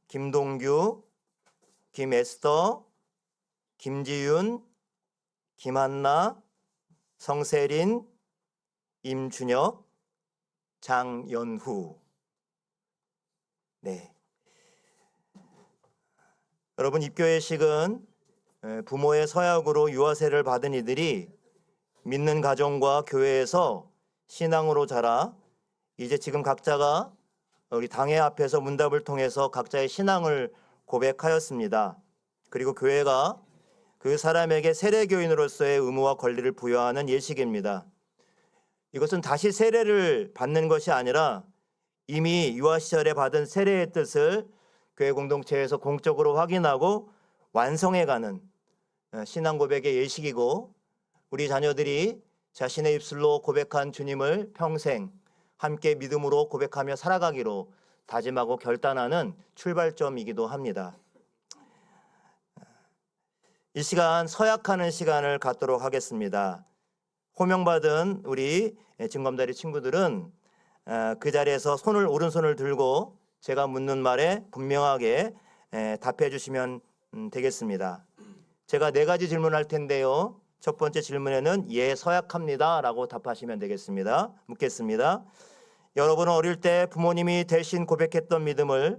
김동규, 김에스더, 김지윤, 김한나, 성세린, 임준혁, 장연후. 네. 여러분, 입교 예식은 부모의 서약으로 유아세를 받은 이들이 믿는 가정과 교회에서 신앙으로 자라 이제 지금 각자가 우리 당회 앞에서 문답을 통해서 각자의 신앙을 고백하였습니다. 그리고 교회가 그 사람에게 세례교인으로서의 의무와 권리를 부여하는 예식입니다. 이것은 다시 세례를 받는 것이 아니라 이미 유아 시절에 받은 세례의 뜻을 교회 공동체에서 공적으로 확인하고 완성해가는 신앙 고백의 예식이고, 우리 자녀들이 자신의 입술로 고백한 주님을 평생 함께 믿음으로 고백하며 살아가기로 다짐하고 결단하는 출발점이기도 합니다. 이 시간 서약하는 시간을 갖도록 하겠습니다. 호명받은 우리 증검다리 친구들은 그 자리에서 오른손을 들고 제가 묻는 말에 분명하게 답해 주시면 되겠습니다. 제가 4가지 질문할 텐데요. 첫 번째 질문에는 예, 서약합니다 라고 답하시면 되겠습니다. 묻겠습니다. 여러분은 어릴 때 부모님이 대신 고백했던 믿음을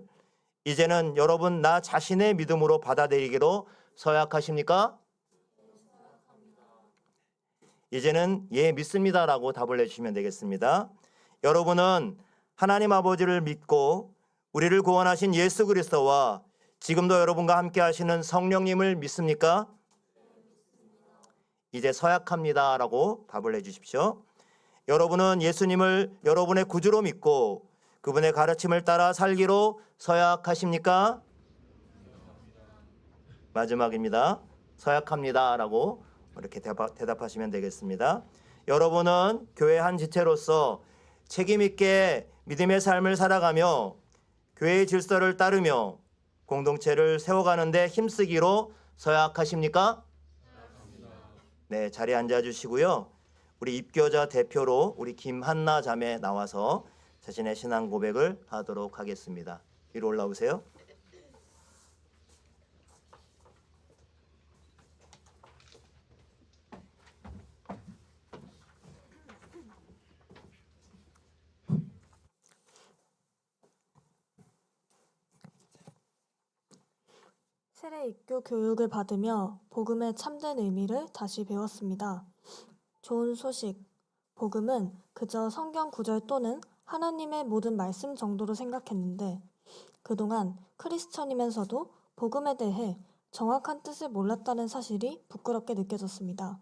이제는 여러분 나 자신의 믿음으로 받아들이기로 서약하십니까? 이제는 예, 믿습니다 라고 답을 해주시면 되겠습니다. 여러분은 하나님 아버지를 믿고 우리를 구원하신 예수 그리스도와 지금도 여러분과 함께 하시는 성령님을 믿습니까? 이제 서약합니다 라고 답을 해주십시오. 여러분은 예수님을 여러분의 구주로 믿고 그분의 가르침을 따라 살기로 서약하십니까? 마지막입니다. 서약합니다 라고 이렇게 대답하시면 되겠습니다. 여러분은 교회 한 지체로서 책임 있게 믿음의 삶을 살아가며 교회의 질서를 따르며 공동체를 세워가는데 힘쓰기로 서약하십니까? 네, 자리에 앉아주시고요. 우리 입교자 대표로 우리 김한나 자매 나와서 자신의 신앙 고백을 하도록 하겠습니다. 위로 올라오세요. 세례 입교 교육을 받으며 복음의 참된 의미를 다시 배웠습니다. 좋은 소식, 복음은 그저 성경 구절 또는 하나님의 모든 말씀 정도로 생각했는데 그동안 크리스천이면서도 복음에 대해 정확한 뜻을 몰랐다는 사실이 부끄럽게 느껴졌습니다.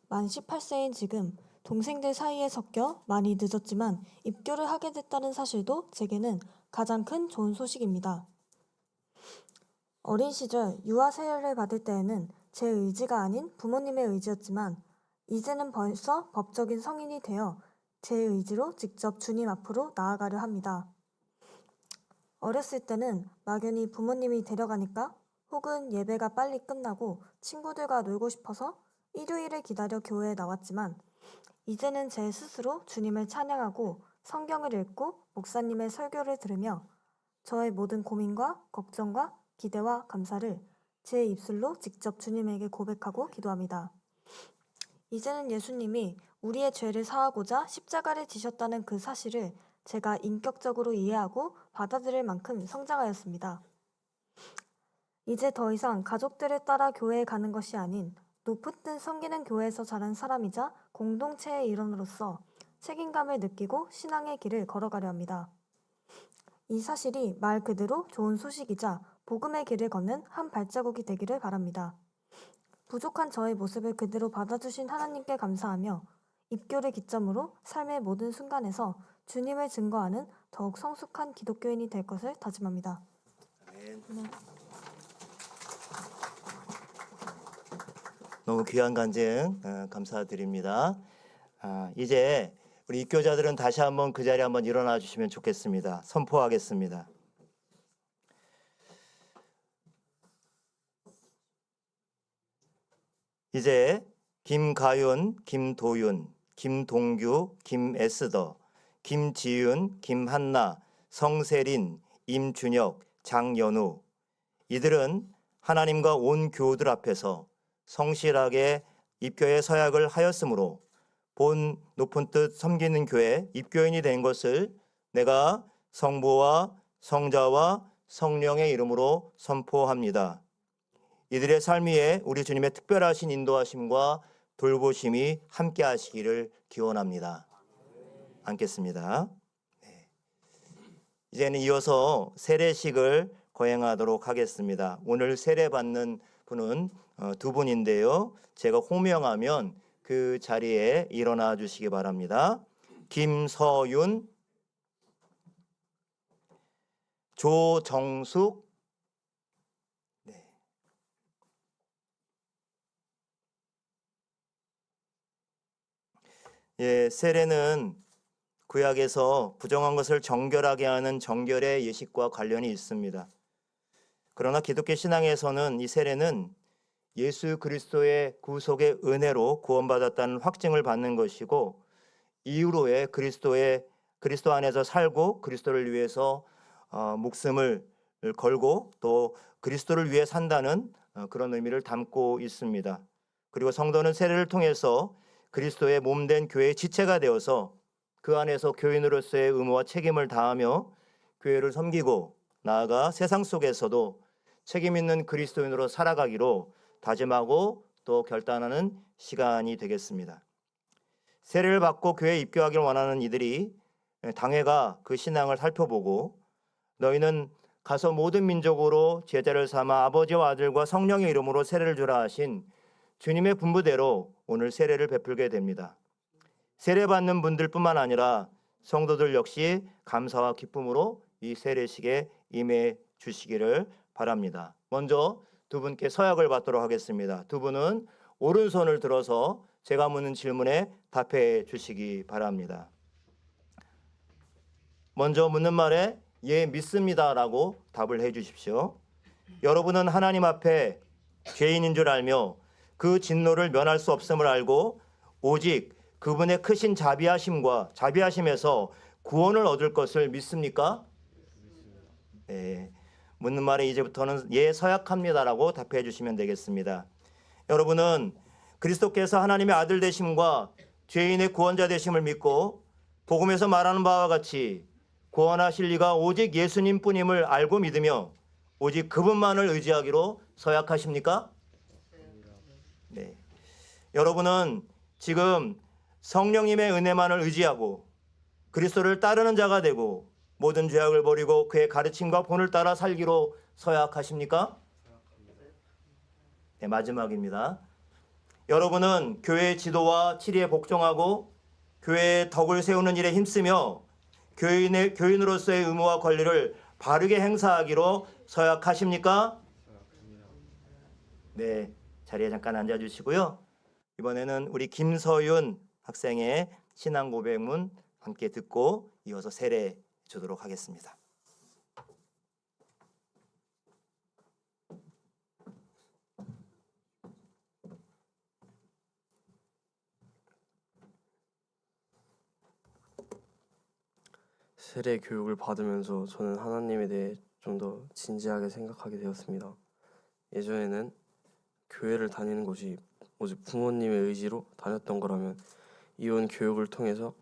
만 18세인 지금 동생들 사이에 섞여 많이 늦었지만 입교를 하게 됐다는 사실도 제게는 가장 큰 좋은 소식입니다. 어린 시절 유아 세례를 받을 때에는 제 의지가 아닌 부모님의 의지였지만 이제는 벌써 법적인 성인이 되어 제 의지로 직접 주님 앞으로 나아가려 합니다. 어렸을 때는 막연히 부모님이 데려가니까 혹은 예배가 빨리 끝나고 친구들과 놀고 싶어서 일요일을 기다려 교회에 나왔지만 이제는 제 스스로 주님을 찬양하고 성경을 읽고 목사님의 설교를 들으며 저의 모든 고민과 걱정과 기대와 감사를 제 입술로 직접 주님에게 고백하고 기도합니다. 이제는 예수님이 우리의 죄를 사하고자 십자가를 지셨다는 그 사실을 제가 인격적으로 이해하고 받아들일 만큼 성장하였습니다. 이제 더 이상 가족들을 따라 교회에 가는 것이 아닌 높은 뜻 섬기는 교회에서 자란 사람이자 공동체의 일원으로서 책임감을 느끼고 신앙의 길을 걸어가려 합니다. 이 사실이 말 그대로 좋은 소식이자 복음의 길을 걷는 한 발자국이 되기를 바랍니다. 부족한 저의 모습을 그대로 받아주신 하나님께 감사하며 입교를 기점으로 삶의 모든 순간에서 주님을 증거하는 더욱 성숙한 기독교인이 될 것을 다짐합니다. 아멘. 너무 귀한 간증 감사드립니다. 이제 우리 입교자들은 다시 한번 그 자리에 한번 일어나 주시면 좋겠습니다. 선포하겠습니다. 이제 김가윤, 김도윤, 김동규, 김에스더, 김지윤, 김한나, 성세린, 임준혁, 장연우 이들은 하나님과 온 교우들 앞에서 성실하게 입교의 서약을 하였으므로 본 높은 뜻 섬기는 교회 입교인이 된 것을 내가 성부와 성자와 성령의 이름으로 선포합니다. 이들의 삶 위에 우리 주님의 특별하신 인도하심과 돌보심이 함께 하시기를 기원합니다. 앉겠습니다. 네. 이제는 이어서 세례식을 거행하도록 하겠습니다. 오늘 세례받는 분은 두 분인데요. 제가 호명하면 그 자리에 일어나 주시기 바랍니다. 김서윤, 조정숙, 네. 예, 세례는 구약에서 부정한 것을 정결하게 하는 정결의 예식과 관련이 있습니다. 그러나 기독교 신앙에서는 이 세례는 예수 그리스도의 구속의 은혜로 구원받았다는 확증을 받는 것이고, 이후로의 그리스도 안에서 살고 그리스도를 위해서 목숨을 걸고 또 그리스도를 위해 산다는 그런 의미를 담고 있습니다. 그리고 성도는 세례를 통해서 그리스도의 몸된 교회의 지체가 되어서 그 안에서 교인으로서의 의무와 책임을 다하며 교회를 섬기고 나아가 세상 속에서도 책임 있는 그리스도인으로 살아가기로 다짐하고 또 결단하는 시간이 되겠습니다. 세례를 받고 교회에 입교하기를 원하는 이들이 당회가 그 신앙을 살펴보고, 너희는 가서 모든 민족으로 제자를 삼아 아버지와 아들과 성령의 이름으로 세례를 주라 하신 주님의 분부대로 오늘 세례를 베풀게 됩니다. 세례 받는 분들뿐만 아니라 성도들 역시 감사와 기쁨으로 이 세례식에 임해 주시기를 바랍니다. 먼저 두 분께 서약을 받도록 하겠습니다. 두 분은 오른손을 들어서 제가 묻는 질문에 답해 주시기 바랍니다. 먼저 묻는 말에 예, 믿습니다라고 답을 해 주십시오. 여러분은 하나님 앞에 죄인인 줄 알며 그 진노를 면할 수 없음을 알고 오직 그분의 크신 자비하심에서 구원을 얻을 것을 믿습니까? 네, 묻는 말에 이제부터는 예, 서약합니다라고 답해 주시면 되겠습니다. 여러분은 그리스도께서 하나님의 아들 되심과 죄인의 구원자 되심을 믿고 복음에서 말하는 바와 같이 구원하실 이가 오직 예수님뿐임을 알고 믿으며 오직 그분만을 의지하기로 서약하십니까? 네. 여러분은 지금 성령님의 은혜만을 의지하고 그리스도를 따르는 자가 되고 모든 죄악을 버리고 그의 가르침과 본을 따라 살기로 서약하십니까? 네, 마지막입니다. 여러분은 교회의 지도와 치리에 복종하고 교회의 덕을 세우는 일에 힘쓰며 교인으로서의 의무와 권리를 바르게 행사하기로 서약하십니까? 네, 자리에 잠깐 앉아주시고요. 이번에는 우리 김서윤 학생의 신앙 고백문 함께 듣고 이어서 세례 주도록 하겠습니다. 세례 교육을 받으면서 저는 하나님에 대해 좀 더 진지하게 생각하게 되었습니다. 예전에는 교회를 다니는 것이 오직 부모님의 의지로 다녔던 거라면 이혼 교육을 통해서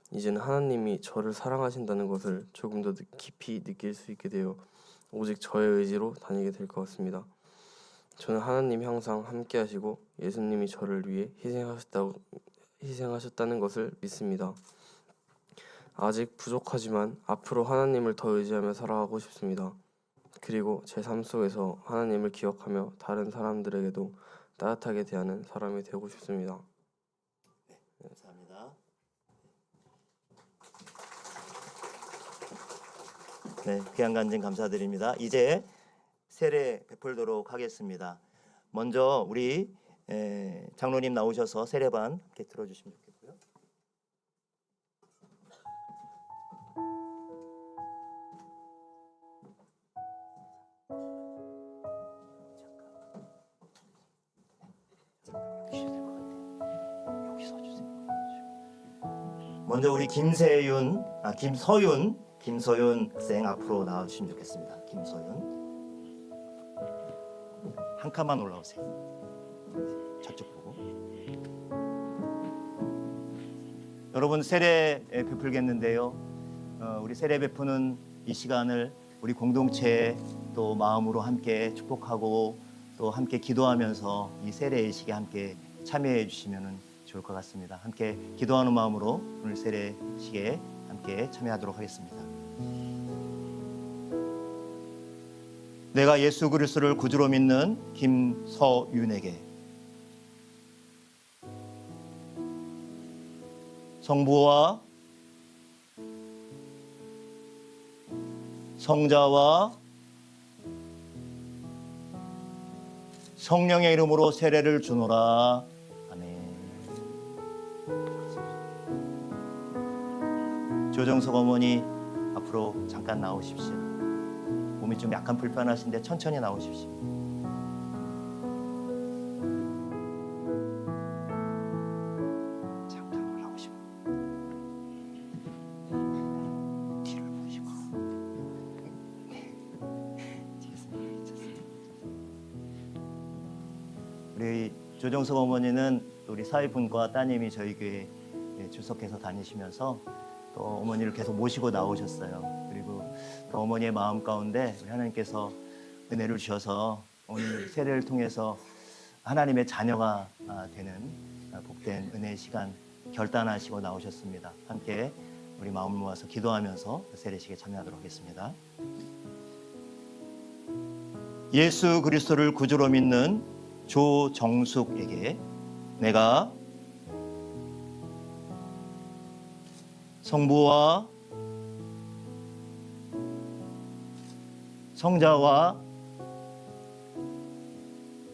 이제는 하나님이 저를 사랑하신다는 것을 조금 더 깊이 느낄 수 있게 되어 오직 저의 의지로 다니게 될 것 같습니다. 저는 하나님이 항상 함께 하시고 예수님이 저를 위해 희생하셨다는 것을 믿습니다. 아직 부족하지만 앞으로 하나님을 더 의지하며 살아가고 싶습니다. 그리고 제 삶 속에서 하나님을 기억하며 다른 사람들에게도 따뜻하게 대하는 사람이 되고 싶습니다. 네, 감사합니다. 네, 귀한 간증 감사드립니다. 이제 세례 베풀도록 하겠습니다. 먼저 우리 장로님 나오셔서 세례반 함께 들어주시면 좋겠고요. 먼저 우리 김서윤 학생 앞으로 나와주시면 좋겠습니다. 김서윤, 한 칸만 올라오세요. 저쪽 보고. 여러분 세례 베풀겠는데요. 우리 세례 베푸는 이 시간을 우리 공동체 또 마음으로 함께 축복하고 또 함께 기도하면서 이 세례 예식에 함께 참여해 주시면 좋을 것 같습니다. 함께 기도하는 마음으로 오늘 세례식에 함께 참여하도록 하겠습니다. 내가 예수 그리스도를 구주로 믿는 김서윤에게 성부와 성자와 성령의 이름으로 세례를 주노라. 아멘. 조정석 어머니 앞으로 잠깐 나오십시오. 몸이 좀 약간 불편하신데 천천히 나오십시오. 잠깐 올라오시고 뒤를 보시고. 우리 조정석 어머니는 우리 사위분과 따님이 저희 교회에 출석해서 다니시면서 또 어머니를 계속 모시고 나오셨어요. 그리고 또 어머니의 마음 가운데 우리 하나님께서 은혜를 주셔서 오늘 세례를 통해서 하나님의 자녀가 되는 복된 은혜의 시간 결단하시고 나오셨습니다. 함께 우리 마음을 모아서 기도하면서 세례식에 참여하도록 하겠습니다. 예수 그리스도를 구주로 믿는 조정숙에게 내가 성부와 성자와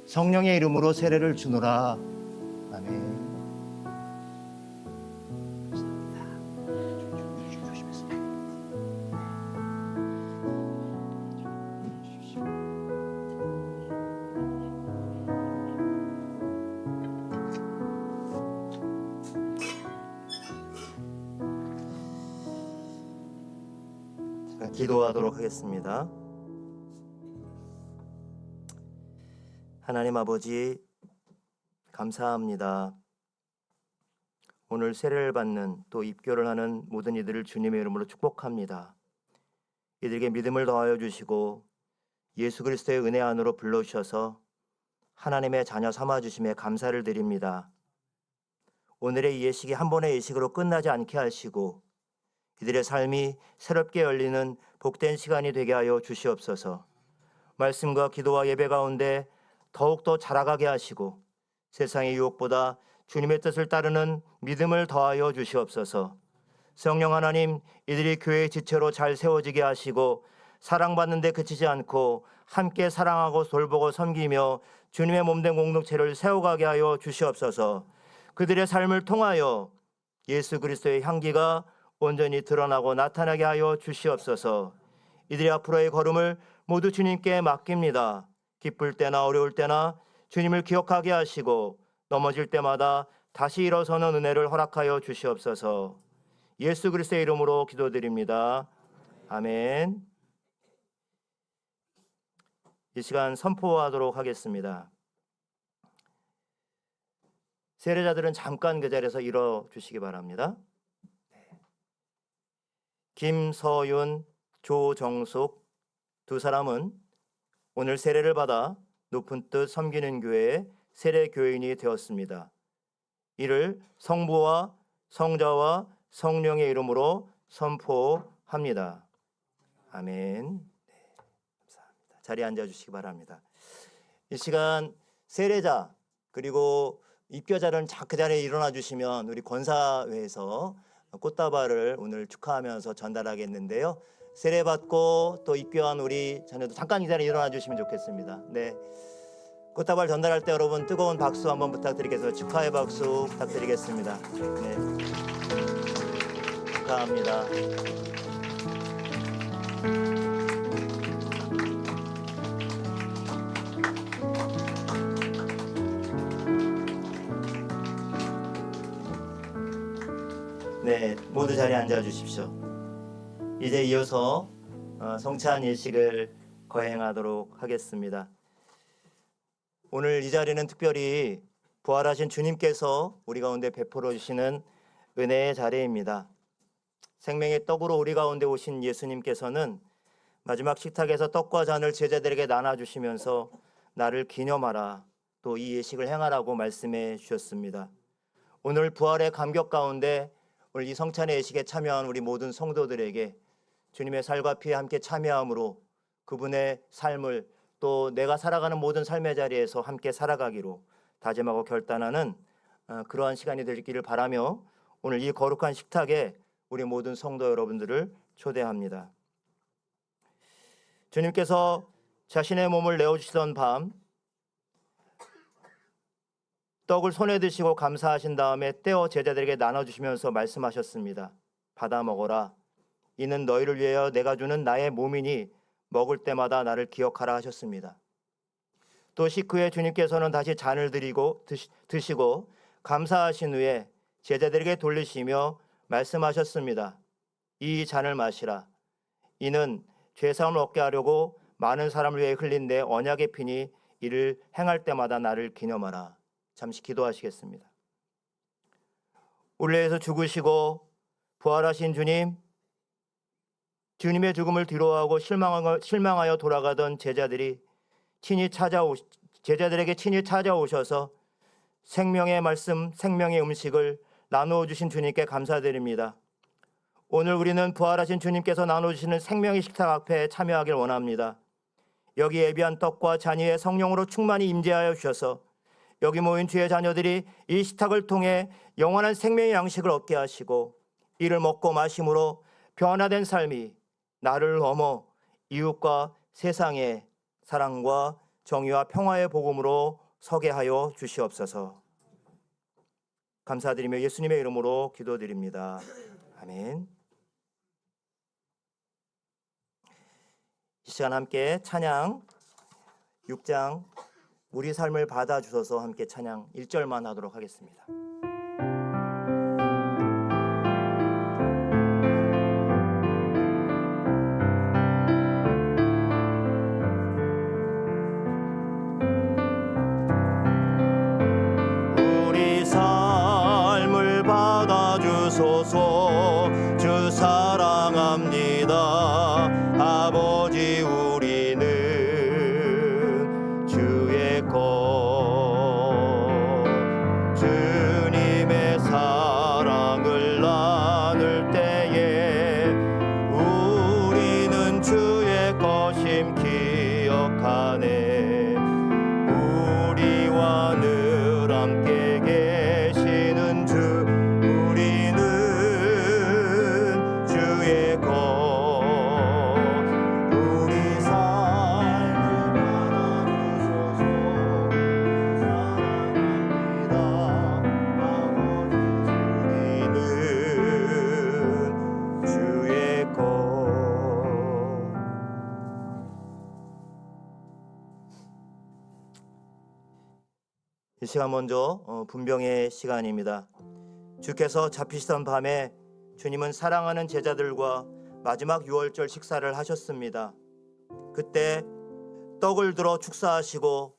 성령의 이름으로 세례를 주노라. 아멘. 기도하도록 하겠습니다. 하나님 아버지, 감사합니다. 오늘 세례를 받는 또 입교를 하는 모든 이들을 주님의 이름으로 축복합니다. 이들에게 믿음을 더하여 주시고 예수 그리스도의 은혜 안으로 불러주셔서 하나님의 자녀 삼아주심에 감사를 드립니다. 오늘의 이 예식이 한 번의 예식으로 끝나지 않게 하시고 이들의 삶이 새롭게 열리는 복된 시간이 되게 하여 주시옵소서. 말씀과 기도와 예배 가운데 더욱더 자라가게 하시고 세상의 유혹보다 주님의 뜻을 따르는 믿음을 더하여 주시옵소서. 성령 하나님, 이들이 교회의 지체로 잘 세워지게 하시고 사랑받는 데 그치지 않고 함께 사랑하고 돌보고 섬기며 주님의 몸된 공동체를 세워가게 하여 주시옵소서. 그들의 삶을 통하여 예수 그리스도의 향기가 온전히 드러나고 나타나게 하여 주시옵소서. 이들의 앞으로의 걸음을 모두 주님께 맡깁니다. 기쁠 때나 어려울 때나 주님을 기억하게 하시고 넘어질 때마다 다시 일어서는 은혜를 허락하여 주시옵소서. 예수 그리스도의 이름으로 기도드립니다. 아멘. 이 시간 선포하도록 하겠습니다. 세례자들은 잠깐 그 자리에서 일어 주시기 바랍니다. 김서윤, 조정숙 두 사람은 오늘 세례를 받아 높은 뜻 섬기는 교회의 세례 교인이 되었습니다. 이를 성부와 성자와 성령의 이름으로 선포합니다. 아멘. 네, 감사합니다. 자리에 앉아주시기 바랍니다. 이 시간 세례자 그리고 입교자는 그 자리에 일어나 주시면 우리 권사회에서 꽃다발을 오늘 축하하면서 전달하겠는데요. 세례받고 또 입교한 우리 자녀도 잠깐 이 자리에 일어나 주시면 좋겠습니다. 네, 꽃다발 전달할 때 여러분 뜨거운 박수 한번 부탁드리겠습니다. 축하의 박수 부탁드리겠습니다. 네, 축하합니다. 네, 모두 자리에 앉아 주십시오. 이제 이어서 성찬 예식을 거행하도록 하겠습니다. 오늘 이 자리는 특별히 부활하신 주님께서 우리 가운데 베풀어 주시는 은혜의 자리입니다. 생명의 떡으로 우리 가운데 오신 예수님께서는 마지막 식탁에서 떡과 잔을 제자들에게 나눠주시면서 나를 기념하라, 또 이 예식을 행하라고 말씀해 주셨습니다. 오늘 부활의 감격 가운데 오늘 이 성찬의 예식에 참여한 우리 모든 성도들에게 주님의 살과 피에 함께 참여함으로 그분의 삶을 또 내가 살아가는 모든 삶의 자리에서 함께 살아가기로 다짐하고 결단하는 그러한 시간이 되기를 바라며 오늘 이 거룩한 식탁에 우리 모든 성도 여러분들을 초대합니다. 주님께서 자신의 몸을 내어주시던 밤 떡을 손에 드시고 감사하신 다음에 떼어 제자들에게 나눠주시면서 말씀하셨습니다. 받아 먹어라. 이는 너희를 위하여 내가 주는 나의 몸이니 먹을 때마다 나를 기억하라 하셨습니다. 또 식후에 주님께서는 다시 잔을 드시고 감사하신 후에 제자들에게 돌리시며 말씀하셨습니다. 이 잔을 마시라. 이는 죄사함을 얻게 하려고 많은 사람을 위해 흘린 내 언약의 피니 이를 행할 때마다 나를 기념하라. 잠시 기도하시겠습니다. 우리를 위해서 죽으시고 부활하신 주님, 주님의 죽음을 뒤로하고 실망하여 돌아가던 제자들에게 친히 찾아오셔서 생명의 말씀, 생명의 음식을 나누어 주신 주님께 감사드립니다. 오늘 우리는 부활하신 주님께서 나눠주시는 생명의 식탁 앞에 참여하길 원합니다. 여기 예비한 떡과 잔 위에 성령으로 충만히 임재하여 주셔서 여기 모인 주의 자녀들이 이 식탁을 통해 영원한 생명의 양식을 얻게 하시고 이를 먹고 마심으로 변화된 삶이 나를 넘어 이웃과 세상의 사랑과 정의와 평화의 복음으로 서게 하여 주시옵소서. 감사드리며 예수님의 이름으로 기도드립니다. 아멘. 이 시간 함께 찬양 6장 우리 삶을 받아주셔서 함께 찬양 1절만 하도록 하겠습니다. 우리 삶을 받아주소서. 주 사랑합니다. 아버지 우리는 주의 것. 주님의 사랑을 나눌 때에 우리는 주의 것임 기억하네. 우리와 늘 함께 계시는 주, 우리는 주의 것. 우리 삶을 받아주소서. 사랑합니다. 아버지 우리는 주의 것. 이 시간 먼저 분병의 시간입니다. 주께서 잡히시던 밤에 주님은 사랑하는 제자들과 마지막 유월절 식사를 하셨습니다. 그때 떡을 들어 축사하시고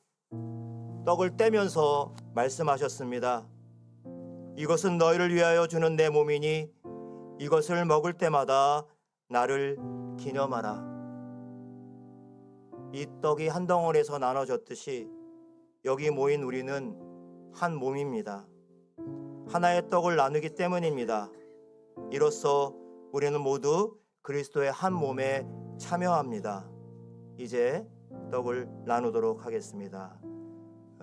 떡을 떼면서 말씀하셨습니다. 이것은 너희를 위하여 주는 내 몸이니 이것을 먹을 때마다 나를 기념하라. 이 떡이 한 덩어리에서 나눠졌듯이 여기 모인 우리는 한 몸입니다. 하나의 떡을 나누기 때문입니다. 이로써 우리는 모두 그리스도의 한 몸에 참여합니다. 이제 떡을 나누도록 하겠습니다.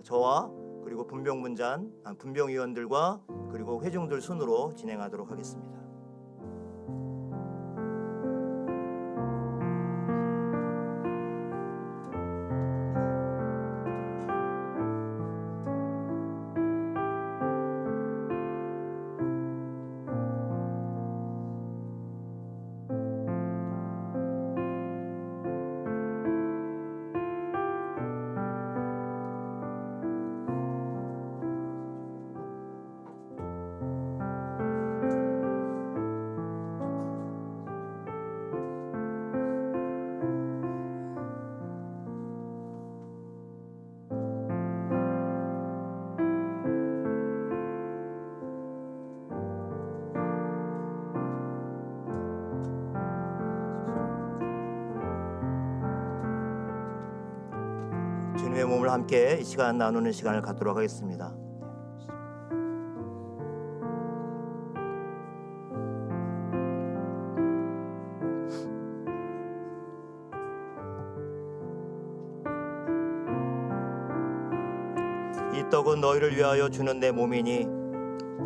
저와 그리고 분병위원들과 그리고 회중들 순으로 진행하도록 하겠습니다. 주님의 몸을 함께 이 시간 나누는 시간을 갖도록 하겠습니다. 이 떡은 너희를 위하여 주는 내 몸이니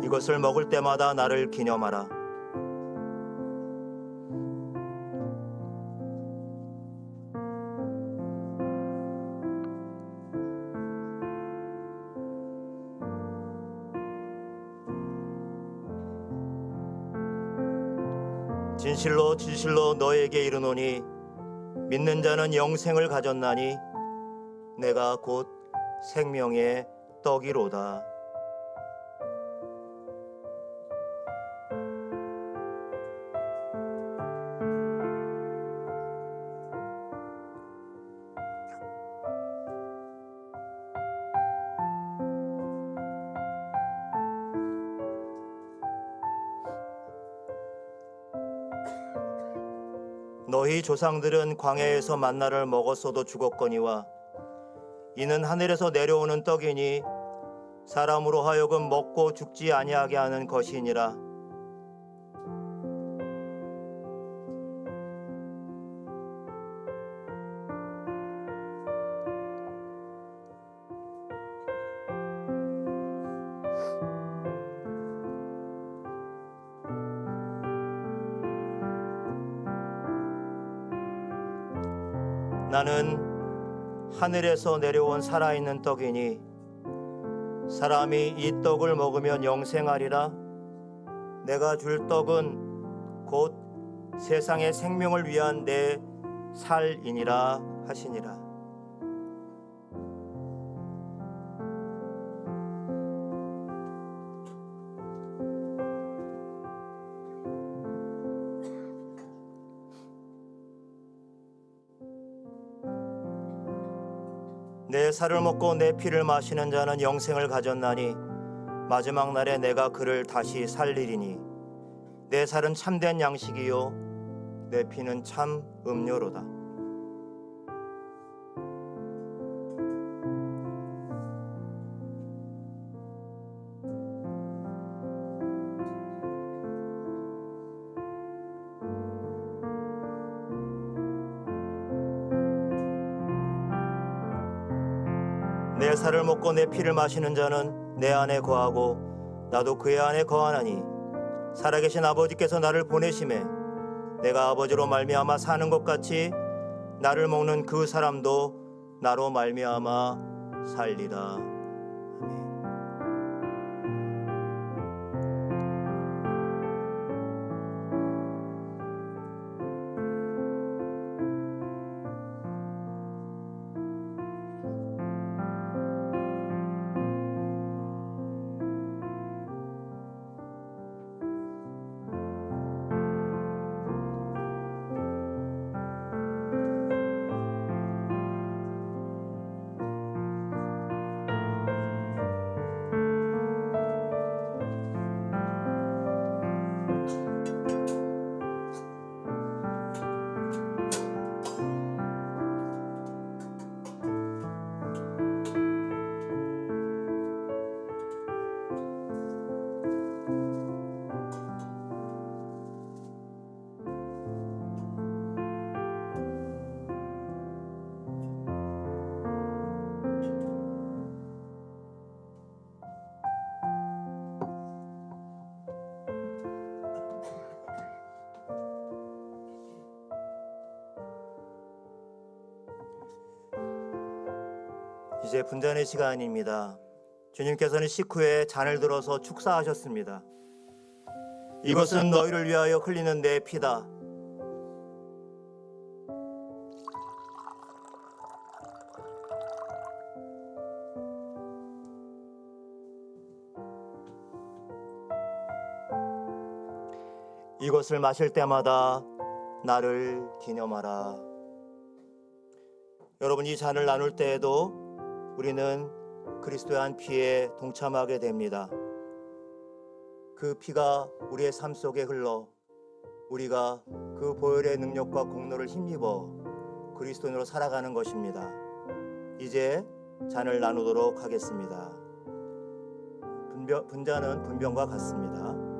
이것을 먹을 때마다 나를 기념하라. 진실로 진실로 너에게 이르노니 믿는 자는 영생을 가졌나니 내가 곧 생명의 떡이로다. 너희 조상들은 광야에서 만나를 먹었어도 죽었거니와 이는 하늘에서 내려오는 떡이니 사람으로 하여금 먹고 죽지 아니하게 하는 것이니라. 나는 하늘에서 내려온 살아있는 떡이니 사람이 이 떡을 먹으면 영생하리라. 내가 줄 떡은 곧 세상의 생명을 위한 내 살이니라 하시니라. 내 살을 먹고 내 피를 마시는 자는 영생을 가졌나니 마지막 날에 내가 그를 다시 살리리니 내 살은 참된 양식이요 내 피는 참 음료로다. 내 살을 먹고 내 피를 마시는 자는 내 안에 거하고 나도 그의 안에 거하나니 살아계신 아버지께서 나를 보내심에 내가 아버지로 말미암아 사는 것 같이 나를 먹는 그 사람도 나로 말미암아 살리라. 아멘. 이제 분잔의 시간입니다. 주님께서는 식후에 잔을 들어서 축사하셨습니다. 이것은 너희를 위하여 흘리는 내 피다. 이것을 마실 때마다 나를 기념하라. 여러분, 이 잔을 나눌 때에도 우리는 그리스도의 한 피에 동참하게 됩니다. 그 피가 우리의 삶 속에 흘러 우리가 그 보혈의 능력과 공로를 힘입어 그리스도인으로 살아가는 것입니다. 이제 잔을 나누도록 하겠습니다. 분잔은 분병과 같습니다.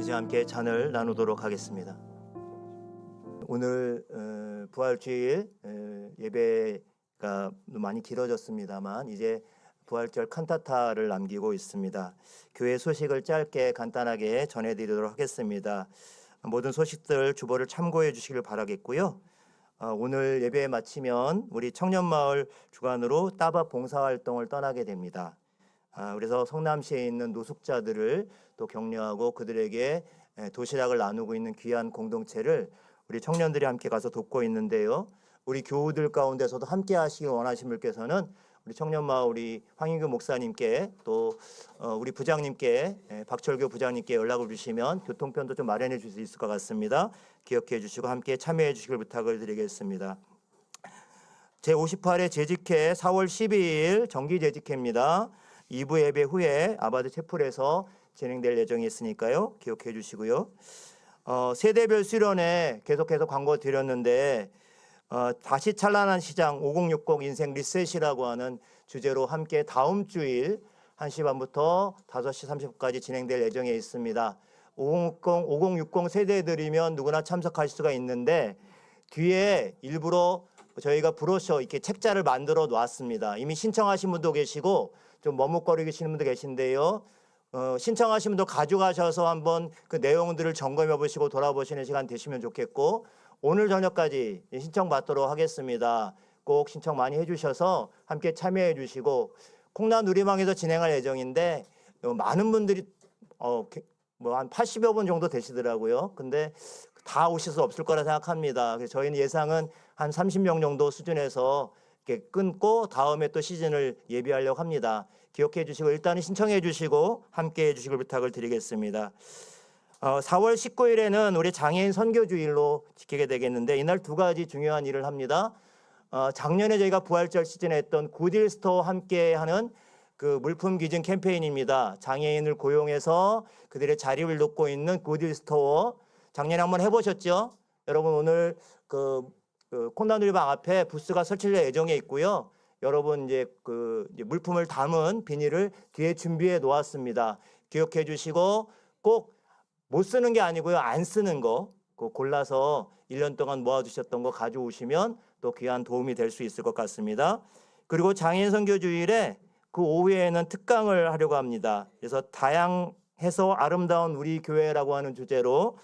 이제 함께 잔을 나누도록 하겠습니다. 오늘 부활주일 예배가 많이 길어졌습니다만 이제 부활절 칸타타를 남기고 있습니다. 교회 소식을 짧게 간단하게 전해드리도록 하겠습니다. 모든 소식들 주보를 참고해 주시길 바라겠고요. 오늘 예배 마치면 우리 청년마을 주관으로 따박 봉사활동을 떠나게 됩니다. 그래서 성남시에 있는 노숙자들을 또 격려하고 그들에게 도시락을 나누고 있는 귀한 공동체를 우리 청년들이 함께 가서 돕고 있는데요. 우리 교우들 가운데서도 함께 하시길 원하시는 분께서는 우리 청년마을 우리 황인규 목사님께 또 우리 부장님께 박철교 부장님께 연락을 주시면 교통편도 좀 마련해 줄 수 있을 것 같습니다. 기억해 주시고 함께 참여해 주시길 부탁을 드리겠습니다. 제58회 재직회 4월 12일 정기 재직회입니다. 2부 예배 후에 아바드 채플에서 진행될 예정이 있으니까요. 기억해 주시고요. 세대별 수련회 계속해서 광고 드렸는데 다시 찬란한 시장 5060 인생 리셋이라고 하는 주제로 함께 다음 주일 1시 반부터 5시 30분까지 진행될 예정에 있습니다. 5060 세대들이면 누구나 참석할 수가 있는데 뒤에 일부러 저희가 브로셔 이렇게 책자를 만들어 놨습니다. 이미 신청하신 분도 계시고 좀 머뭇거리시는 분도 계신데요. 신청하신 분도 가져가셔서 한번 그 내용들을 점검해 보시고 돌아보시는 시간 되시면 좋겠고 오늘 저녁까지 신청 받도록 하겠습니다. 꼭 신청 많이 해주셔서 함께 참여해 주시고 콩나 누리망에서 진행할 예정인데 많은 분들이 뭐 한 80여 분 정도 되시더라고요. 근데 다 오실 수 없을 거라 생각합니다. 그래서 저희는 예상은 한 30명 정도 수준에서 이렇게 끊고 다음에 또 시즌을 예비하려고 합니다. 기억해 주시고 일단은 신청해 주시고 함께 해 주시길 부탁을 드리겠습니다. 4월 19일에는 우리 장애인 선교주일로 지키게 되겠는데 이날 두 가지 중요한 일을 합니다. 작년에 저희가 부활절 시즌에 했던 굿딜 스토어 함께하는 그 물품 기증 캠페인입니다. 장애인을 고용해서 그들의 자리를 돕고 있는 굿딜 스토어 작년에 한번 해보셨죠? 여러분 오늘 그 콘다누리방 앞에 부스가 설치될 예정에 있고요. 여러분 이제 이제 물품을 담은 비닐을 뒤에 준비해 놓았습니다. 기억해 주시고 꼭 못 쓰는 게 아니고요. 안 쓰는 거 골라서 1년 동안 모아두셨던 거 가져오시면 또 귀한 도움이 될 수 있을 것 같습니다. 그리고 장애인 선교주일에 그 오후에는 특강을 하려고 합니다. 그래서 다양해서 아름다운 우리 교회라고 하는 주제로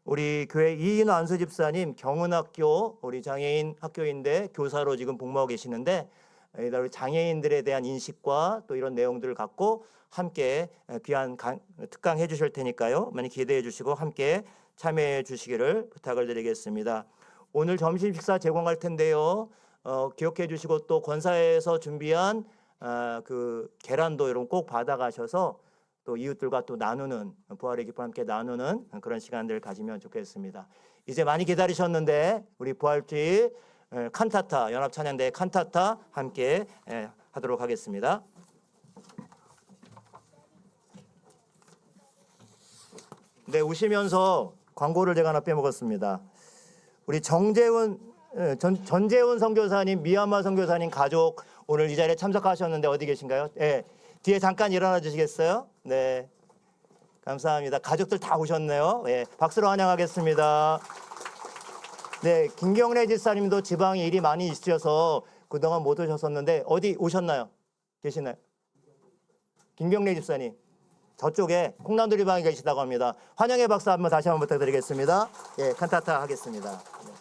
우리 교회 이인호 안수 집사님 경은학교 우리 장애인 학교인데 교사로 지금 복무하고 계시는데 우리 장애인들에 대한 인식과 또 이런 내용들을 갖고 함께 귀한 특강 해주실 테니까요. 많이 기대해 주시고 함께 참여해 주시기를 부탁을 드리겠습니다. 오늘 점심 식사 제공할 텐데요. 기억해 주시고 또 권사에서 준비한 그 계란도 여러분 꼭 받아가셔서 또 이웃들과 또 나누는 부활의 기쁨 함께 나누는 그런 시간들을 가지면 좋겠습니다. 이제 많이 기다리셨는데 우리 부활주일 칸타타 연합찬양대 칸타타 함께 하도록 하겠습니다. 네, 오시면서 광고를 제가 하나 빼먹었습니다. 우리 전재훈 선교사님, 미얀마 선교사님 가족 오늘 이 자리에 참석하셨는데 어디 계신가요? 네, 뒤에 잠깐 일어나 주시겠어요? 네, 감사합니다. 가족들 다 오셨네요. 네, 박수로 환영하겠습니다. 네, 김경래 집사님도 지방에 일이 많이 있으셔서 그동안 못 오셨었는데 어디 오셨나요? 계시나요? 김경래 집사님 저쪽에 콩나누리방에 계시다고 합니다. 환영의 박수 한번 다시 한번 부탁드리겠습니다. 예, 칸타타 하겠습니다. 네.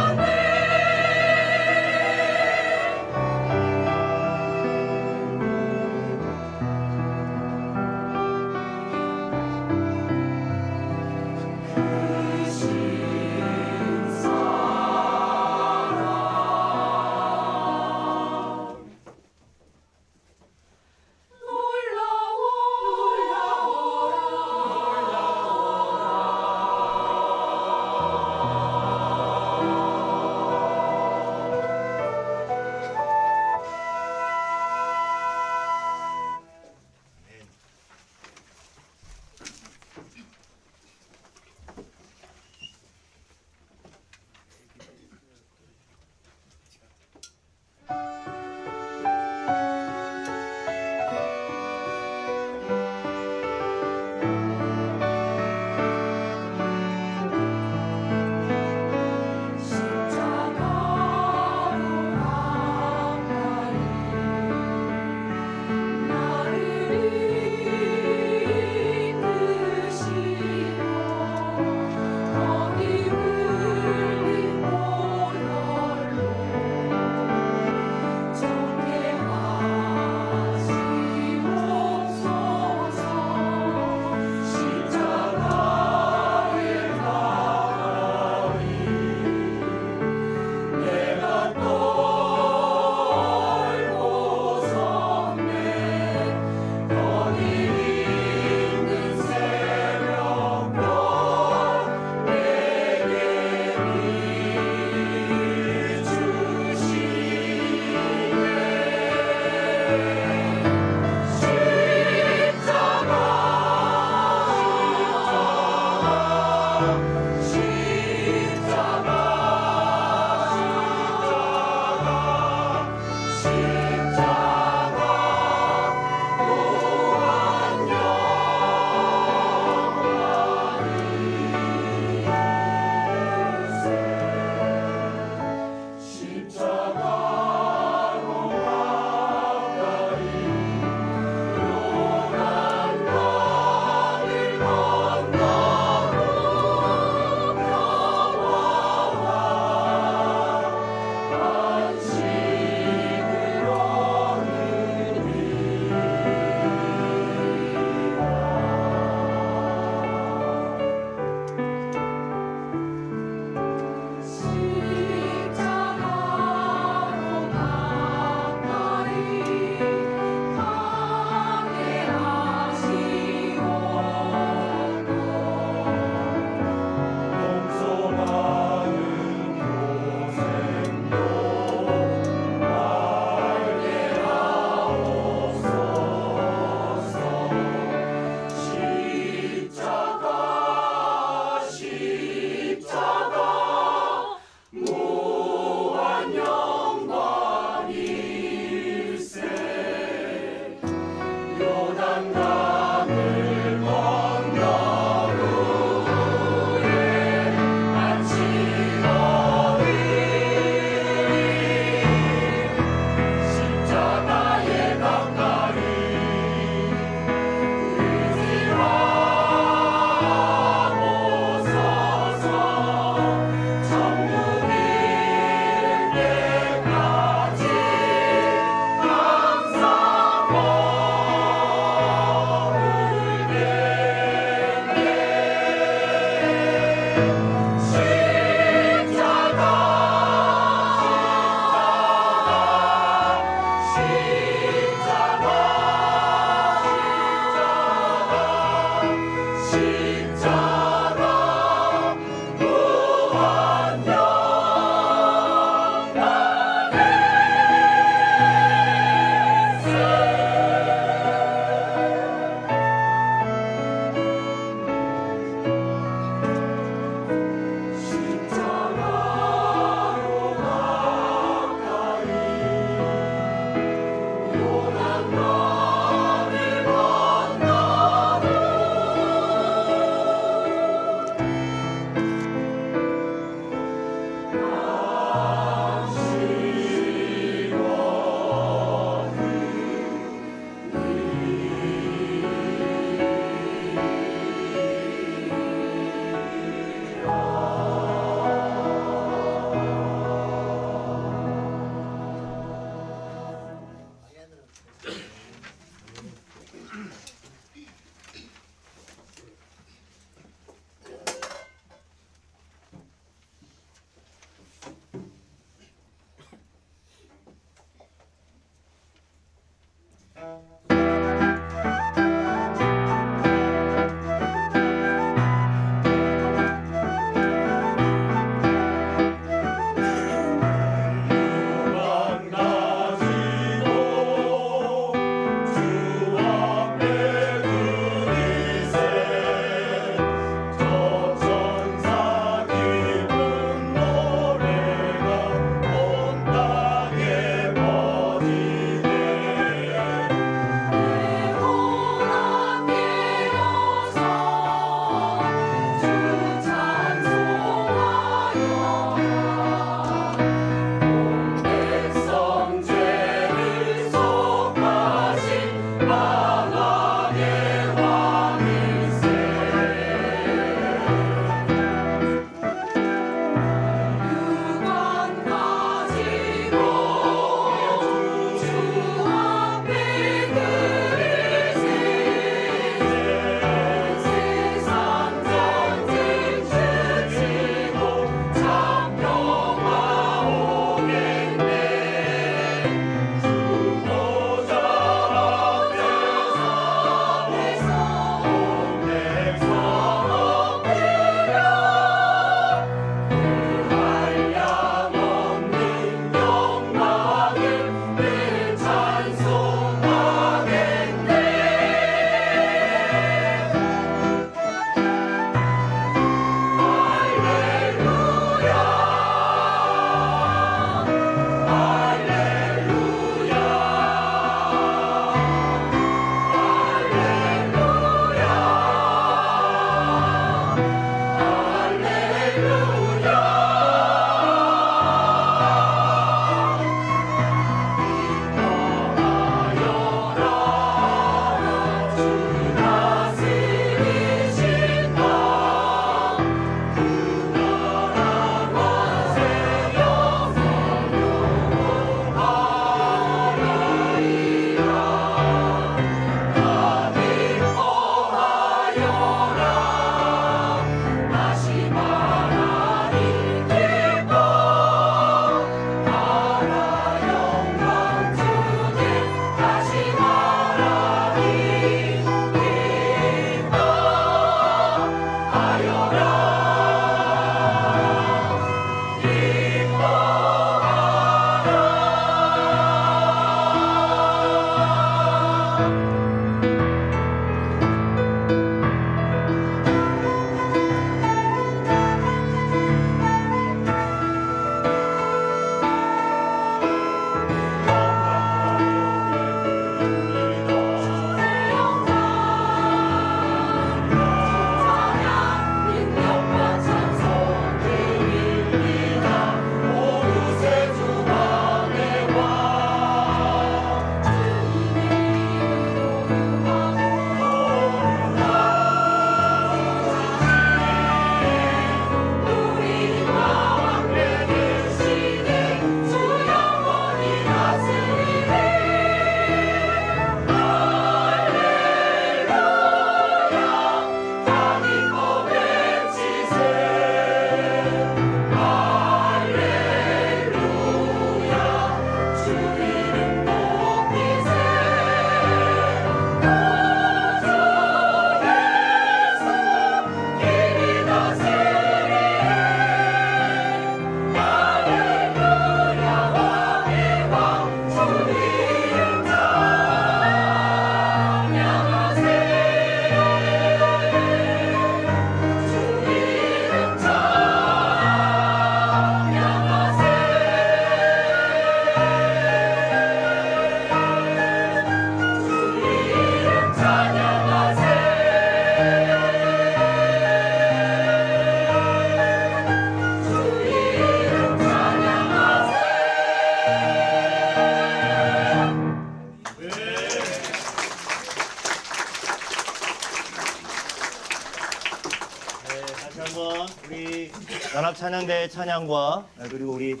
연합찬양대 찬양과 그리고 우리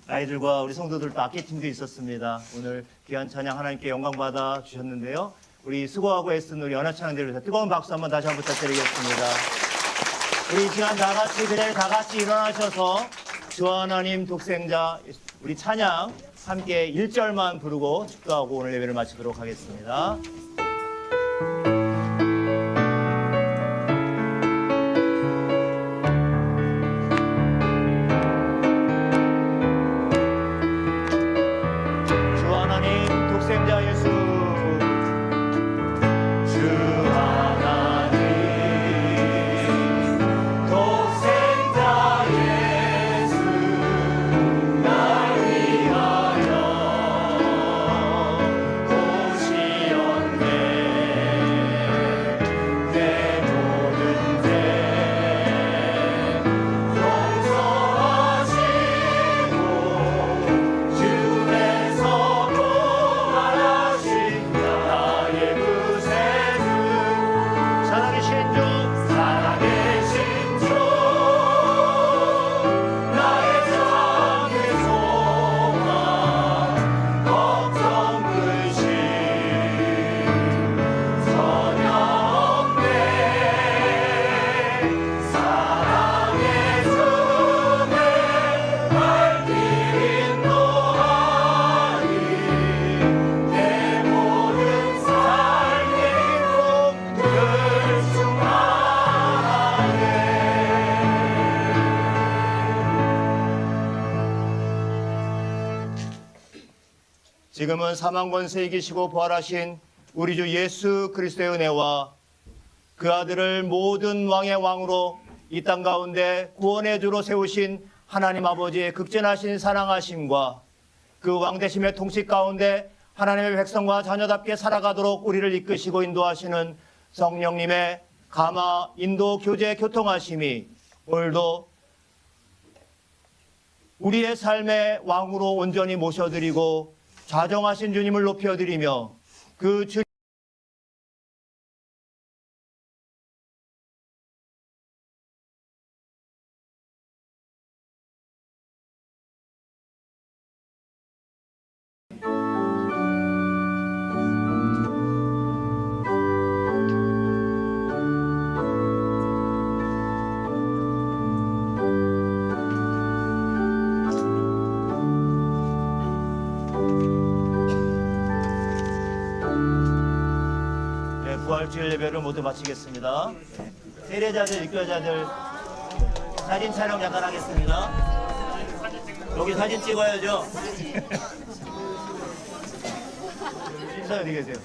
아이들과 우리 성도들도 악기팀도 있었습니다. 오늘 귀한 찬양 하나님께 영광 받아 주셨는데요. 우리 수고하고 애쓴 우리 연합찬양대를 위해서 뜨거운 박수 한번 다시 한번 부탁드리겠습니다. 우리 이 시간 다 같이 그 자리에 다 같이 일어나셔서 주 하나님 독생자 우리 찬양 함께 1절만 부르고 축도하고 오늘 예배를 마치도록 하겠습니다. 주 하나님 독생자 예수 주 하나님 독생자 예수 날 위하여 오시었네 내 모든 죄 용서하시고 주에서 부활하신 나의 구세주 살아계신 주 살아계신 주 나의 장의 소망 걱정 근심 전혀 없네 사랑의 주내 발길 인도하리 내 모든 삶의 행복들 충만하네 지금은 사망 권세 이기시고 부활하신 우리 주 예수 그리스도의 은혜와 그 아들을 모든 왕의 왕으로 이 땅 가운데 구원의 주로 세우신 하나님 아버지의 극진하신 사랑하심과 그 왕대심의 통치 가운데 하나님의 백성과 자녀답게 살아가도록 우리를 이끄시고 인도하시는 성령님의 감화, 인도, 교제, 교통하심이 오늘도 우리의 삶의 왕으로 온전히 모셔드리고 좌정하신 주님을 높여드리며 그 주 부활주일 예배를 모두 마치겠습니다. 세례자들, 입교자들 사진 촬영 잠깐 하겠습니다. 여기 사진 찍어야죠. 인사 어디 계세요?